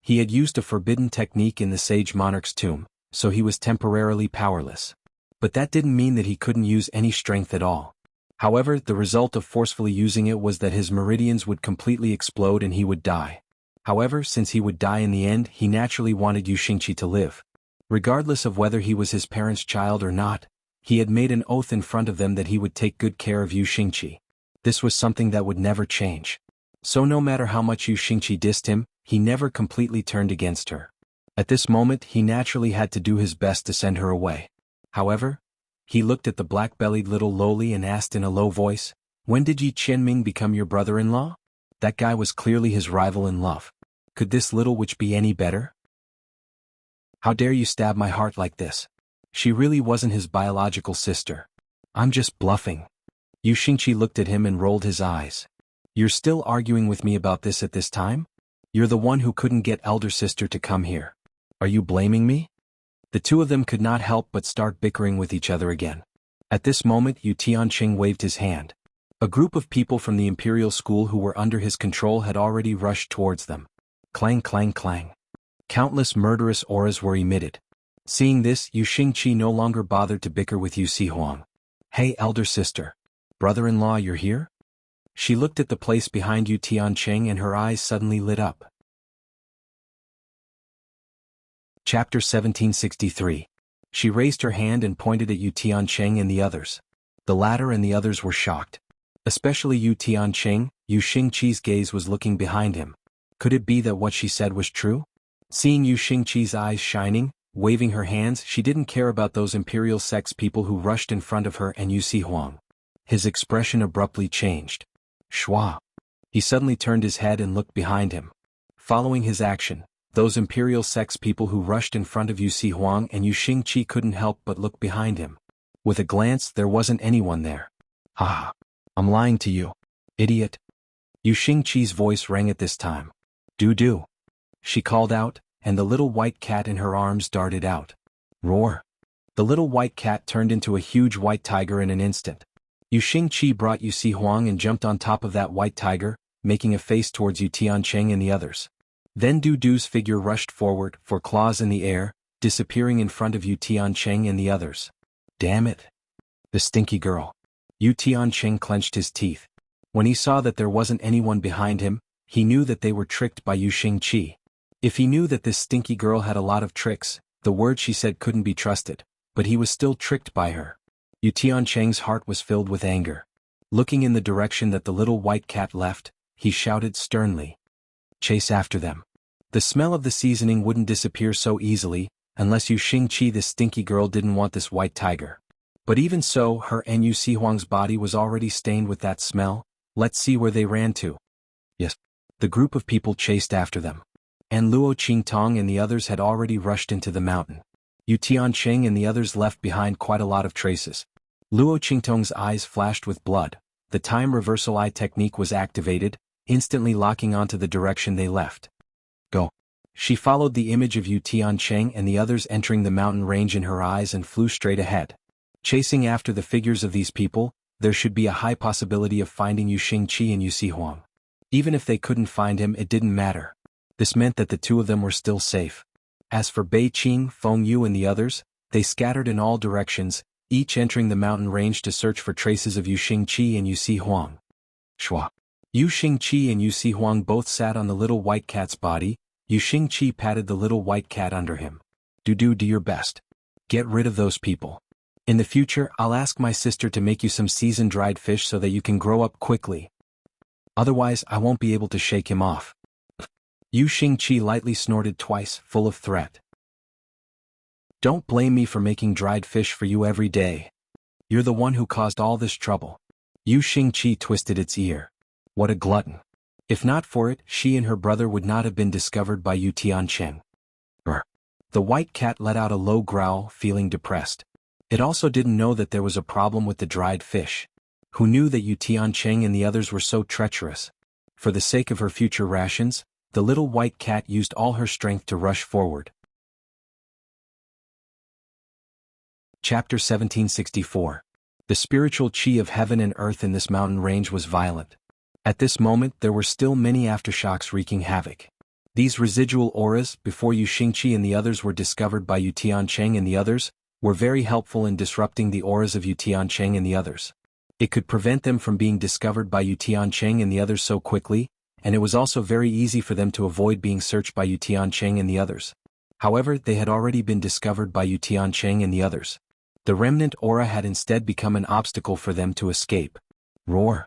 He had used a forbidden technique in the sage monarch's tomb, so he was temporarily powerless. But that didn't mean that he couldn't use any strength at all. However, the result of forcefully using it was that his meridians would completely explode and he would die. However, since he would die in the end, he naturally wanted Xianxia to live. Regardless of whether he was his parents' child or not, he had made an oath in front of them that he would take good care of Xianxia. This was something that would never change. So no matter how much Xianxia dissed him, he never completely turned against her. At this moment he naturally had to do his best to send her away. However, he looked at the black-bellied little lowly and asked in a low voice, "When did Yi Qianming become your brother-in-law?" That guy was clearly his rival in love. Could this little witch be any better? How dare you stab my heart like this? She really wasn't his biological sister. I'm just bluffing. Yu Xingqi looked at him and rolled his eyes. You're still arguing with me about this at this time? You're the one who couldn't get elder sister to come here. Are you blaming me? The two of them could not help but start bickering with each other again. At this moment Yu Tianqing waved his hand. A group of people from the imperial school who were under his control had already rushed towards them. Clang clang clang. Countless murderous auras were emitted. Seeing this, Yu Xingqi no longer bothered to bicker with Yu Xihuang. Hey elder sister. Brother-in-law, you're here? She looked at the place behind Yu Tianqing and her eyes suddenly lit up. Chapter 1763. She raised her hand and pointed at Yu Tianqing and the others. The latter and the others were shocked. Especially Yu Tianqing. Yu Xingqi's gaze was looking behind him. Could it be that what she said was true? Seeing Yu Xingqi's eyes shining, waving her hands, she didn't care about those imperial sex people who rushed in front of her and Yu Xihuang. His expression abruptly changed. Shua. He suddenly turned his head and looked behind him. Following his action, those imperial sex people who rushed in front of Yu Xihuang and Yu Xingqi couldn't help but look behind him. With a glance, there wasn't anyone there. Ha! I'm lying to you. Idiot. Yu Xingqi's voice rang at this time. Do. She called out, and the little white cat in her arms darted out. Roar. The little white cat turned into a huge white tiger in an instant. Yu Xingqi brought Yu Xihuang and jumped on top of that white tiger, making a face towards Yu Tianqing and the others. Then Du's figure rushed forward, for claws in the air, disappearing in front of Yu Tianqing and the others. Damn it. The stinky girl. Yu Tianqing clenched his teeth. When he saw that there wasn't anyone behind him, he knew that they were tricked by Yu Xingqi. If he knew that this stinky girl had a lot of tricks, the words she said couldn't be trusted, but he was still tricked by her. Yu Tianqing's heart was filled with anger. Looking in the direction that the little white cat left, he shouted sternly. Chase after them. The smell of the seasoning wouldn't disappear so easily, unless Yu Xingqi the stinky girl didn't want this white tiger. But even so, her and Yu Xihuang's body was already stained with that smell. Let's see where they ran to. Yes. The group of people chased after them. And Luo Qingtong and the others had already rushed into the mountain. Yu Tianqing and the others left behind quite a lot of traces. Luo Qingtong's eyes flashed with blood. The time reversal eye technique was activated, instantly locking onto the direction they left. Go. She followed the image of Yu Tianqing and the others entering the mountain range in her eyes and flew straight ahead. Chasing after the figures of these people, there should be a high possibility of finding Yu Xingqi and Yu Xihuang. Even if they couldn't find him, it didn't matter. This meant that the two of them were still safe. As for Bei Qing, Feng Yu and the others, they scattered in all directions, each entering the mountain range to search for traces of Yu Xingqi and Yu Xihuang. Shua. Yu Xingqi and Yu Xihuang both sat on the little white cat's body. Yu Xingqi patted the little white cat under him. Do your best. Get rid of those people. In the future, I'll ask my sister to make you some seasoned dried fish so that you can grow up quickly. Otherwise, I won't be able to shake him off. Yu Xingqi lightly snorted twice, full of threat. Don't blame me for making dried fish for you every day. You're the one who caused all this trouble. Yu Xingqi twisted its ear. What a glutton. If not for it, she and her brother would not have been discovered by Yu Tianqing. The white cat let out a low growl, feeling depressed. It also didn't know that there was a problem with the dried fish. Who knew that Yu Tianqing and the others were so treacherous? For the sake of her future rations, the little white cat used all her strength to rush forward. Chapter 1764. The spiritual qi of heaven and earth in this mountain range was violent. At this moment there were still many aftershocks wreaking havoc. These residual auras, before Yu Xingqi and the others were discovered by Yu Tianqing and the others, were very helpful in disrupting the auras of Yu Tianqing and the others. It could prevent them from being discovered by Yu Tianqing and the others so quickly, and it was also very easy for them to avoid being searched by Yu Tianqing and the others. However, they had already been discovered by Yu Tianqing and the others. The remnant aura had instead become an obstacle for them to escape. Roar.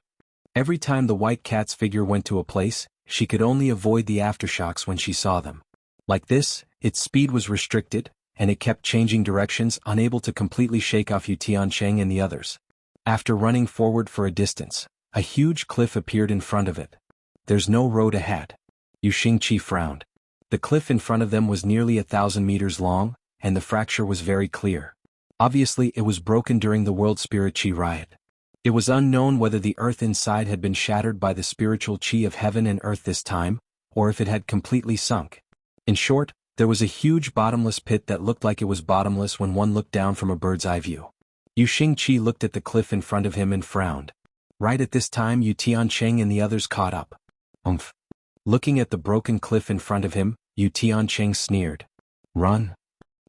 Every time the white cat's figure went to a place, she could only avoid the aftershocks when she saw them. Like this, its speed was restricted, and it kept changing directions, unable to completely shake off Yu Tiancheng and the others. After running forward for a distance, a huge cliff appeared in front of it. There's no road ahead. Yu Xingqi frowned. The cliff in front of them was nearly 1,000 meters long, and the fracture was very clear. Obviously it was broken during the World Spirit Qi riot. It was unknown whether the earth inside had been shattered by the spiritual qi of heaven and earth this time, or if it had completely sunk. In short, there was a huge bottomless pit that looked like it was bottomless when one looked down from a bird's eye view. Yu Xingqi looked at the cliff in front of him and frowned. Right at this time Yu Tiancheng and the others caught up. Umph. Looking at the broken cliff in front of him, Yu Tiancheng sneered. Run.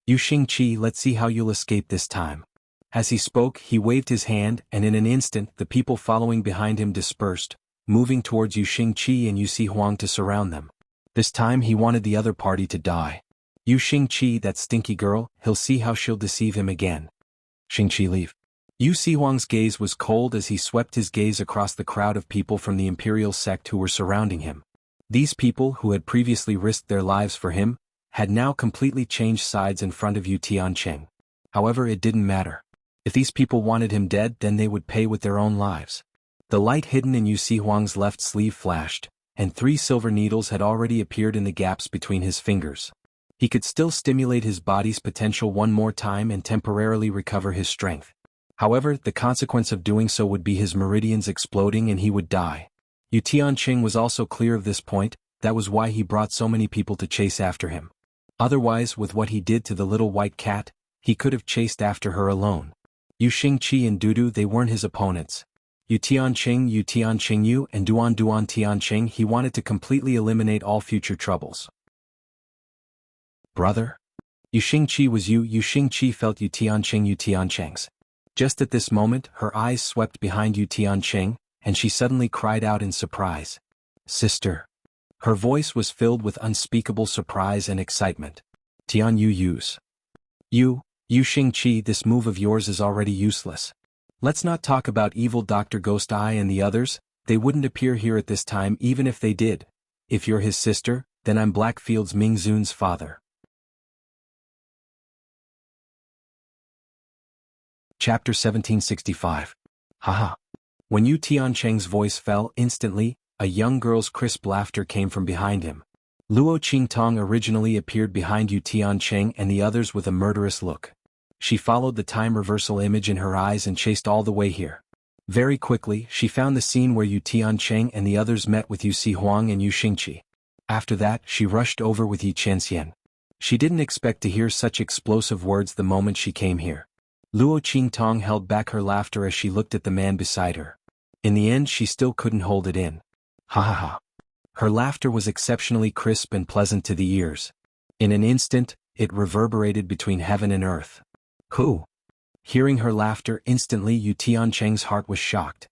Yu Xingqi, let's see how you'll escape this time. As he spoke, he waved his hand, and in an instant the people following behind him dispersed, moving towards Yu Xingqi and Yu Xihuang to surround them. This time he wanted the other party to die. Yu Xingqi, that stinky girl, he'll see how she'll deceive him again. Xingqi, leave. Yu Xihuang's gaze was cold as he swept his gaze across the crowd of people from the imperial sect who were surrounding him. These people, who had previously risked their lives for him, had now completely changed sides in front of Yu Tiancheng. However, it didn't matter. If these people wanted him dead, then they would pay with their own lives. The light hidden in Yu Xihuang's left sleeve flashed, and 3 silver needles had already appeared in the gaps between his fingers. He could still stimulate his body's potential one more time and temporarily recover his strength. However, the consequence of doing so would be his meridians exploding and he would die. Yu Tiancheng was also clear of this point. That was why he brought so many people to chase after him. Otherwise, with what he did to the little white cat, he could have chased after her alone. Yu Xingqi and Dudu, they weren't his opponents. Yu Tiancheng Yu, and Duan Tiancheng, he wanted to completely eliminate all future troubles. Brother? Yu Xingqi was Yu Xingqi felt Yu Tiancheng's. Just at this moment, her eyes swept behind Yu Tiancheng, and she suddenly cried out in surprise. Sister. Her voice was filled with unspeakable surprise and excitement. Tian Yu's. Yu Xingqi, this move of yours is already useless. Let's not talk about evil Dr. Ghost Eye and the others, they wouldn't appear here at this time even if they did. If you're his sister, then I'm Blackfield's Mingzun's father. Chapter 1765. Haha. When Yu Tiancheng's voice fell, instantly, a young girl's crisp laughter came from behind him. Luo Qingtong originally appeared behind Yu Tiancheng and the others with a murderous look. She followed the time reversal image in her eyes and chased all the way here. Very quickly, she found the scene where Yu Tiancheng and the others met with Yu Xihuang and Yu Xingqi. After that, she rushed over with Yi Qianxian. She didn't expect to hear such explosive words the moment she came here. Luo Qingtong held back her laughter as she looked at the man beside her. In the end, she still couldn't hold it in. Ha ha ha. Her laughter was exceptionally crisp and pleasant to the ears. In an instant, it reverberated between heaven and earth. Who? Hearing her laughter instantly, Yu Tiancheng's heart was shocked.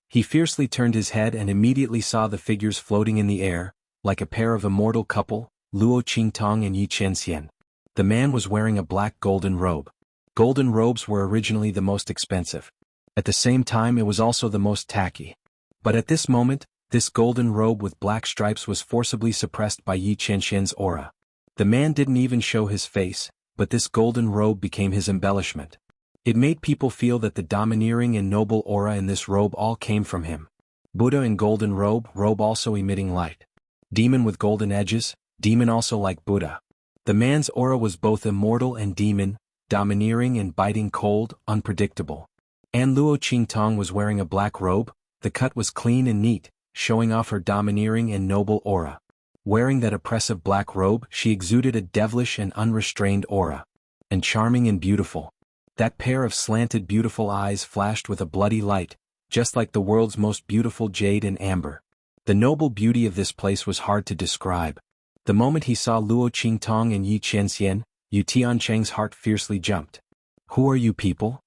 He fiercely turned his head and immediately saw the figures floating in the air, like a pair of immortal couple, Luo Qingtong and Yi Qianxian. The man was wearing a black golden robe. Golden robes were originally the most expensive. At the same time, it was also the most tacky. But at this moment, this golden robe with black stripes was forcibly suppressed by Yi Qianxian's aura. The man didn't even show his face, but this golden robe became his embellishment. It made people feel that the domineering and noble aura in this robe all came from him. Buddha in golden robe also emitting light. Demon with golden edges, demon also like Buddha. The man's aura was both immortal and demon, domineering and biting cold, unpredictable. And Luo Qingtong was wearing a black robe. The cut was clean and neat, showing off her domineering and noble aura. Wearing that oppressive black robe, she exuded a devilish and unrestrained aura. And charming and beautiful. That pair of slanted beautiful eyes flashed with a bloody light, just like the world's most beautiful jade and amber. The noble beauty of this place was hard to describe. The moment he saw Luo Qingtong and Yi Qianxian, Yu Tiancheng's heart fiercely jumped. Who are you people?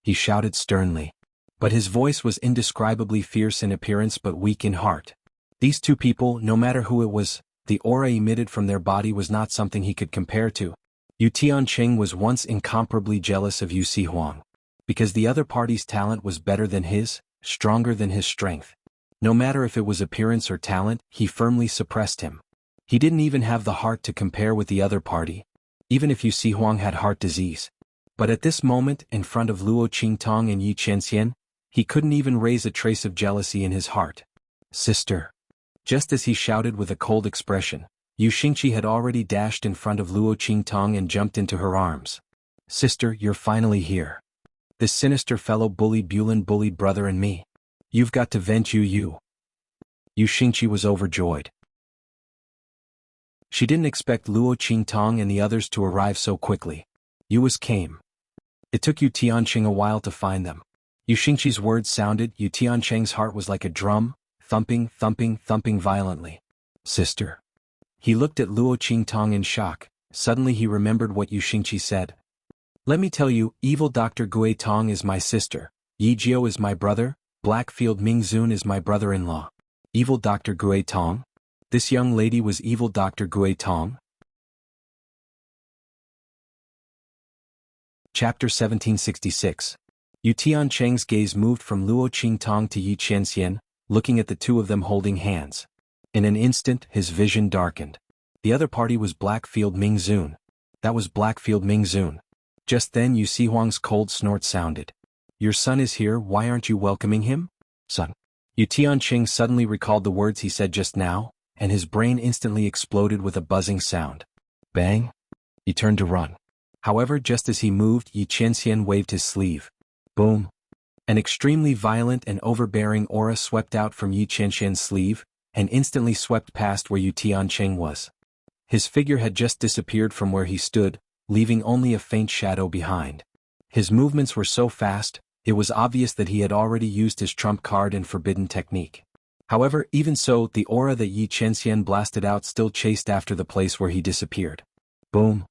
He shouted sternly. But his voice was indescribably fierce in appearance but weak in heart. These two people, no matter who it was, the aura emitted from their body was not something he could compare to. Yu Tiancheng was once incomparably jealous of Yu Xihuang. Because the other party's talent was better than his, stronger than his strength. No matter if it was appearance or talent, he firmly suppressed him. He didn't even have the heart to compare with the other party, even if Xuanhuan had heart disease. But at this moment, in front of Luo Qingtong and Yi Qianxian, he couldn't even raise a trace of jealousy in his heart. Sister. Just as he shouted with a cold expression, Yu Xingqi had already dashed in front of Luo Qingtong and jumped into her arms. Sister, you're finally here. This sinister fellow bullied brother and me. You've got to vent Yu. Yu Xingqi was overjoyed. She didn't expect Luo Qingtong and the others to arrive so quickly. Yu's came. It took Yu Tianqing a while to find them. Yu Xingqi's words sounded, Yu Tianqing's heart was like a drum, thumping violently. Sister. He looked at Luo Qingtong in shock. Suddenly he remembered what Yu Xingqi said. Let me tell you, evil Dr. Gui Tong is my sister, Yi Jiao is my brother, Blackfield Mingzun is my brother-in-law. Evil Dr. Gui Tong? This young lady was evil Dr. Gui Tong? Chapter 1766. Yu Tianqing's gaze moved from Luo Qingtong to Yi Qianxian, looking at the two of them holding hands. In an instant, his vision darkened. The other party was Blackfield Mingzun. That was Blackfield Mingzun. Just then Yu Xihuang's cold snort sounded. Your son is here, why aren't you welcoming him? Son. Yu Tianqing suddenly recalled the words he said just now, and his brain instantly exploded with a buzzing sound. Bang! He turned to run. However, just as he moved, Yi Qianxian waved his sleeve. Boom! An extremely violent and overbearing aura swept out from Yi Qianxian's sleeve, and instantly swept past where Yu Tianqing was. His figure had just disappeared from where he stood, leaving only a faint shadow behind. His movements were so fast, it was obvious that he had already used his trump card and forbidden technique. However, even so, the aura that Yi Qianxian blasted out still chased after the place where he disappeared. Boom!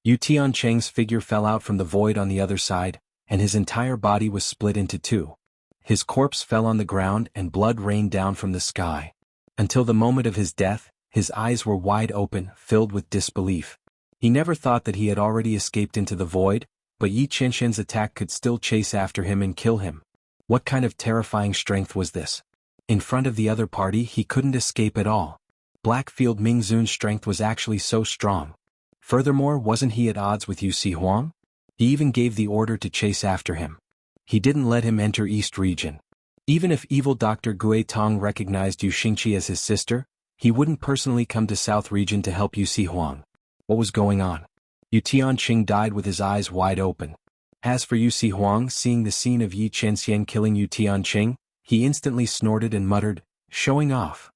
Yu Tianqing's figure fell out from the void on the other side, and his entire body was split into two. His corpse fell on the ground and blood rained down from the sky. Until the moment of his death, his eyes were wide open, filled with disbelief. He never thought that he had already escaped into the void, but Yi Qianxian's attack could still chase after him and kill him. What kind of terrifying strength was this? In front of the other party he couldn't escape at all. Blackfield Mingzun's strength was actually so strong. Furthermore, wasn't he at odds with Yu Xihuang? He even gave the order to chase after him. He didn't let him enter East Region. Even if evil Dr. Gui Tong recognized Yu Xingqi as his sister, he wouldn't personally come to South Region to help Yu Xihuang. What was going on? Yu Tianqing died with his eyes wide open. As for Yu Xihuang, seeing the scene of Yi Qianxian killing Yu Tianqing, he instantly snorted and muttered, showing off.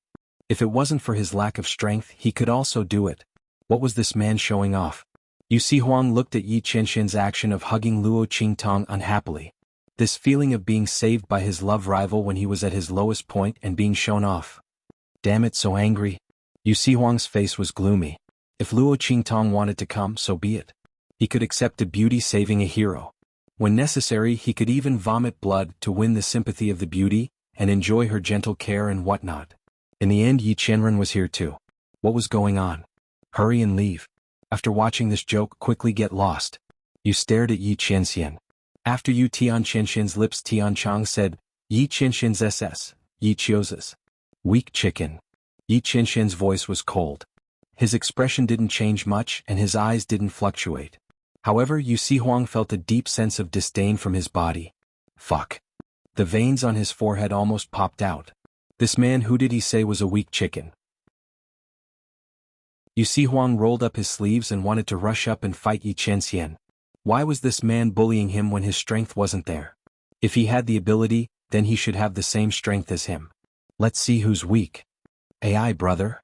If it wasn't for his lack of strength, he could also do it. What was this man showing off? Yu Xihuang looked at Yi Qianxian's action of hugging Luo Qingtong unhappily. This feeling of being saved by his love rival when he was at his lowest point and being shown off. Damn it, so angry. Yu Xihuang's face was gloomy. If Luo Qingtong wanted to come, so be it. He could accept a beauty saving a hero. When necessary, he could even vomit blood to win the sympathy of the beauty, and enjoy her gentle care and whatnot. In the end, Yi Qianren was here too. What was going on? Hurry and leave. After watching this joke, quickly get lost. You stared at Yi Qianxian. After Yu Tianqian's lips, Tianchang said, Yi Qianxian's SS, Yi Qiu's. Weak chicken. Yi Qianxian's voice was cold. His expression didn't change much and his eyes didn't fluctuate. However, Yu Xihuang felt a deep sense of disdain from his body. Fuck. The veins on his forehead almost popped out. This man, who did he say was a weak chicken? Yu Xihuang rolled up his sleeves and wanted to rush up and fight Yi Qianxian. Why was this man bullying him when his strength wasn't there? If he had the ability, then he should have the same strength as him. Let's see who's weak. AI, brother.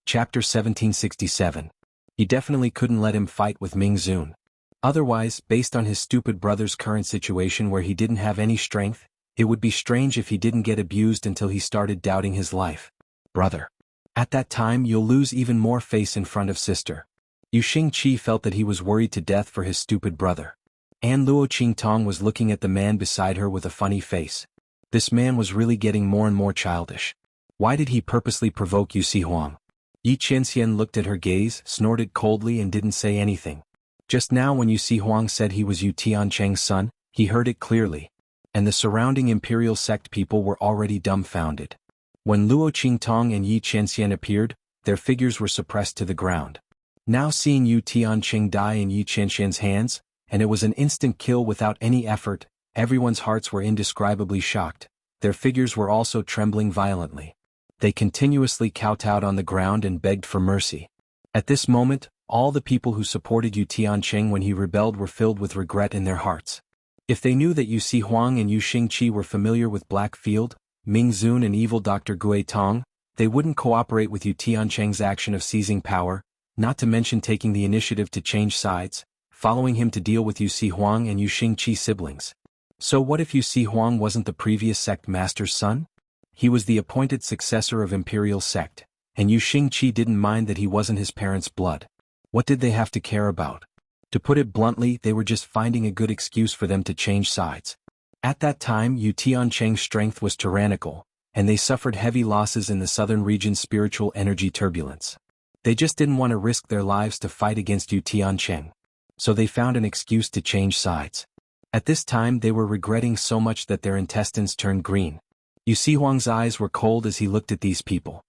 Chapter 1767. He definitely couldn't let him fight with Mingzun. Otherwise, based on his stupid brother's current situation where he didn't have any strength, it would be strange if he didn't get abused until he started doubting his life. Brother. At that time you'll lose even more face in front of sister. Yu Xingqi felt that he was worried to death for his stupid brother. And Luo Qingtong was looking at the man beside her with a funny face. This man was really getting more and more childish. Why did he purposely provoke Yu Xihuang? Yi Qianxian looked at her gaze, snorted coldly and didn't say anything. Just now when Yu Xihuang said he was Yu Tianqing's son, he heard it clearly. and the surrounding imperial sect people were already dumbfounded. When Luo Qingtong and Yi Qianxian appeared, their figures were suppressed to the ground. Now seeing Yu Tianqing die in Yi Qianxian's hands, and it was an instant kill without any effort, everyone's hearts were indescribably shocked. Their figures were also trembling violently. They continuously kowtowed on the ground and begged for mercy. At this moment, all the people who supported Yu Tianqing when he rebelled were filled with regret in their hearts. If they knew that Yu Xihuang and Yu Xingqi were familiar with Blackfield, Ming Zun and evil Dr. Gui Tong, they wouldn't cooperate with Yu Tianqing's action of seizing power, not to mention taking the initiative to change sides, following him to deal with Yu Xihuang and Yu Xingqi siblings. So what if Yu Xihuang wasn't the previous sect master's son? He was the appointed successor of imperial sect, and Yu Xingqi didn't mind that he wasn't his parents' blood. What did they have to care about? To put it bluntly, they were just finding a good excuse for them to change sides. At that time, Yu Tianqing's strength was tyrannical, and they suffered heavy losses in the southern region's spiritual energy turbulence. They just didn't want to risk their lives to fight against Yu Tianqing. So they found an excuse to change sides. At this time they were regretting so much that their intestines turned green. Yu Xihuang's eyes were cold as he looked at these people.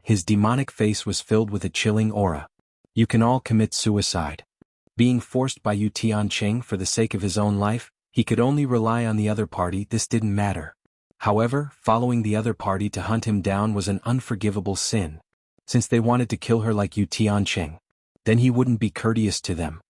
His demonic face was filled with a chilling aura. You can all commit suicide. Being forced by Yu Tianqing for the sake of his own life, he could only rely on the other party. This didn't matter. However, following the other party to hunt him down was an unforgivable sin. Since they wanted to kill her like Yu Tianqing, then he wouldn't be courteous to them.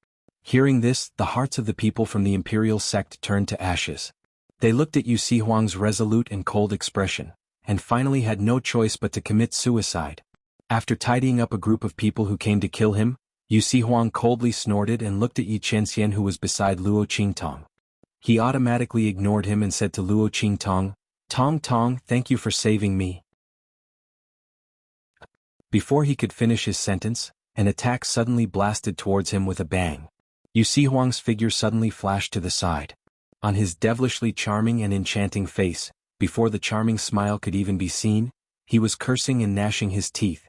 Hearing this, the hearts of the people from the imperial sect turned to ashes. They looked at Yu Xihuang's resolute and cold expression, and finally had no choice but to commit suicide. After tidying up a group of people who came to kill him, Yu Xihuang coldly snorted and looked at Yi Qianxian, who was beside Luo Qingtong. He automatically ignored him and said to Luo Qingtong, "Tong Tong, thank you for saving me." Before he could finish his sentence, an attack suddenly blasted towards him with a bang. Yu Xihuang's figure suddenly flashed to the side. On his devilishly charming and enchanting face, before the charming smile could even be seen, he was cursing and gnashing his teeth.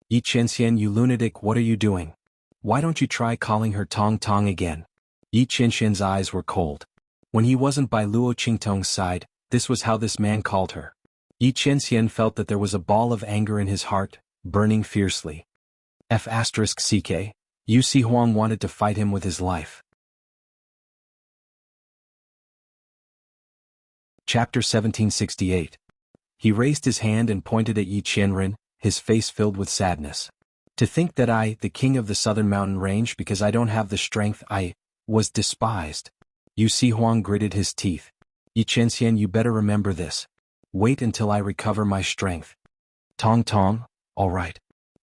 "Yi Qianxian, you lunatic, what are you doing? Why don't you try calling her Tong Tong again?" Yi Qianxian's eyes were cold. When he wasn't by Luo Qingtong's side, this was how this man called her. Yi Qianxian felt that there was a ball of anger in his heart, burning fiercely. F***ck, Yu Xihuang wanted to fight him with his life. Chapter 1768. He raised his hand and pointed at Yi Qianren, his face filled with sadness. "To think that I, the king of the southern mountain range, because I don't have the strength, was despised." Yu Xihuang gritted his teeth. "Yi Qianxian, you better remember this. Wait until I recover my strength." "Tong Tong, all right."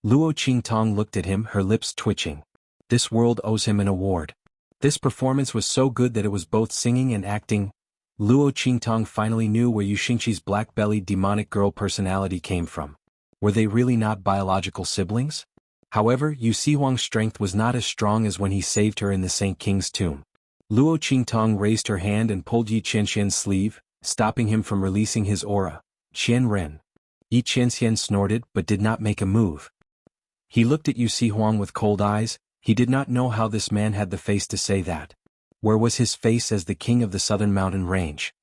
Luo Qingtong looked at him, her lips twitching. This world owes him an award. This performance was so good that it was both singing and acting. Luo Qingtong finally knew where Yu Xingqi's black-bellied demonic girl personality came from. Were they really not biological siblings? However, Yu Xihuang's strength was not as strong as when he saved her in the Saint King's tomb. Luo Qingtong raised her hand and pulled Yi Qianxian's sleeve, stopping him from releasing his aura. "Qianren." Yi Qianxian snorted but did not make a move. He looked at Yu Xihuang with cold eyes. He did not know how this man had the face to say that. Where was his face as the king of the southern mountain range?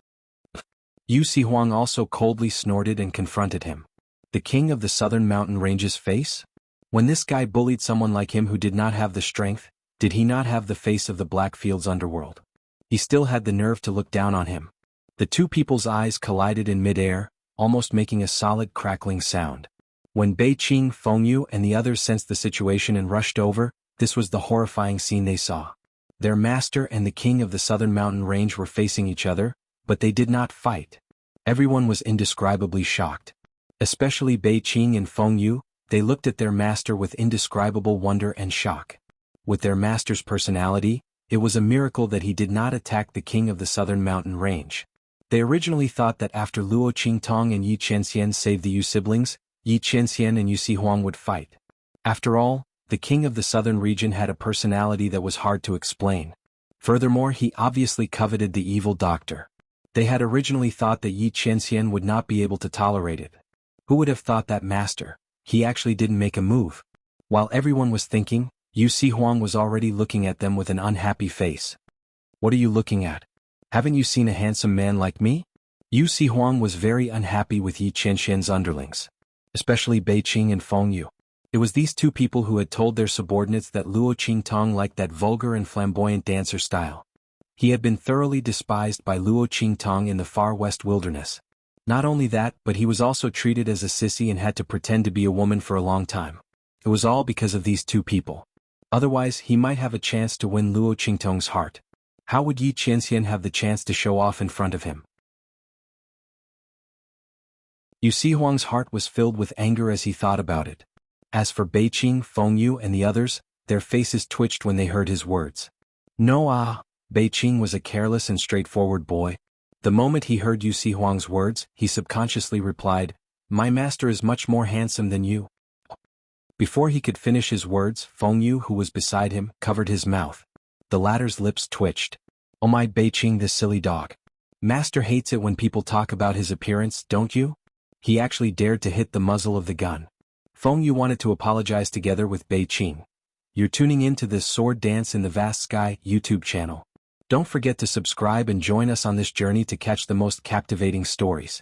Yu Xihuang also coldly snorted and confronted him. The king of the southern mountain range's face? When this guy bullied someone like him who did not have the strength, did he not have the face of the Blackfield's underworld? He still had the nerve to look down on him. The two people's eyes collided in mid-air, almost making a solid crackling sound. When Bei Qing, Fengyu and the others sensed the situation and rushed over, this was the horrifying scene they saw. Their master and the king of the southern mountain range were facing each other, but they did not fight. Everyone was indescribably shocked. Especially Bei Qing and Fengyu, they looked at their master with indescribable wonder and shock. With their master's personality, it was a miracle that he did not attack the king of the southern mountain range. They originally thought that after Luo Qingtong and Yi Qianxian saved the Yu siblings, Yi Qianxian and Yu Xihuang would fight. After all, the king of the southern region had a personality that was hard to explain. Furthermore, he obviously coveted the evil doctor. They had originally thought that Yi Qianxian would not be able to tolerate it. Who would have thought that master? He actually didn't make a move. While everyone was thinking, Yu Xihuang was already looking at them with an unhappy face. "What are you looking at? Haven't you seen a handsome man like me? Xuanhuan was very unhappy with Yi Qianxian's underlings, especially Bei Qing and Feng Yu. It was these two people who had told their subordinates that Luo Qingtong liked that vulgar and flamboyant dancer style. He had been thoroughly despised by Luo Qingtong in the far west wilderness. Not only that, but he was also treated as a sissy and had to pretend to be a woman for a long time. It was all because of these two people. Otherwise, he might have a chance to win Luo Qingtong's heart. How would Yi Qianxian have the chance to show off in front of him? Xuanhuang's heart was filled with anger as he thought about it. As for Bei Qing, Feng Yu and the others, their faces twitched when they heard his words. Bei Qing was a careless and straightforward boy. The moment he heard Xuanhuang's words, he subconsciously replied, "My master is much more handsome than you." Before he could finish his words, Feng Yu, who was beside him, covered his mouth. The latter's lips twitched. "Oh my Bei Qing, this silly dog. Master hates it when people talk about his appearance, don't you?" He actually dared to hit the muzzle of the gun. Feng Yu wanted to apologize together with Bei Qing. You're tuning in to this Sword Dance in the Vast Sky YouTube channel. Don't forget to subscribe and join us on this journey to catch the most captivating stories.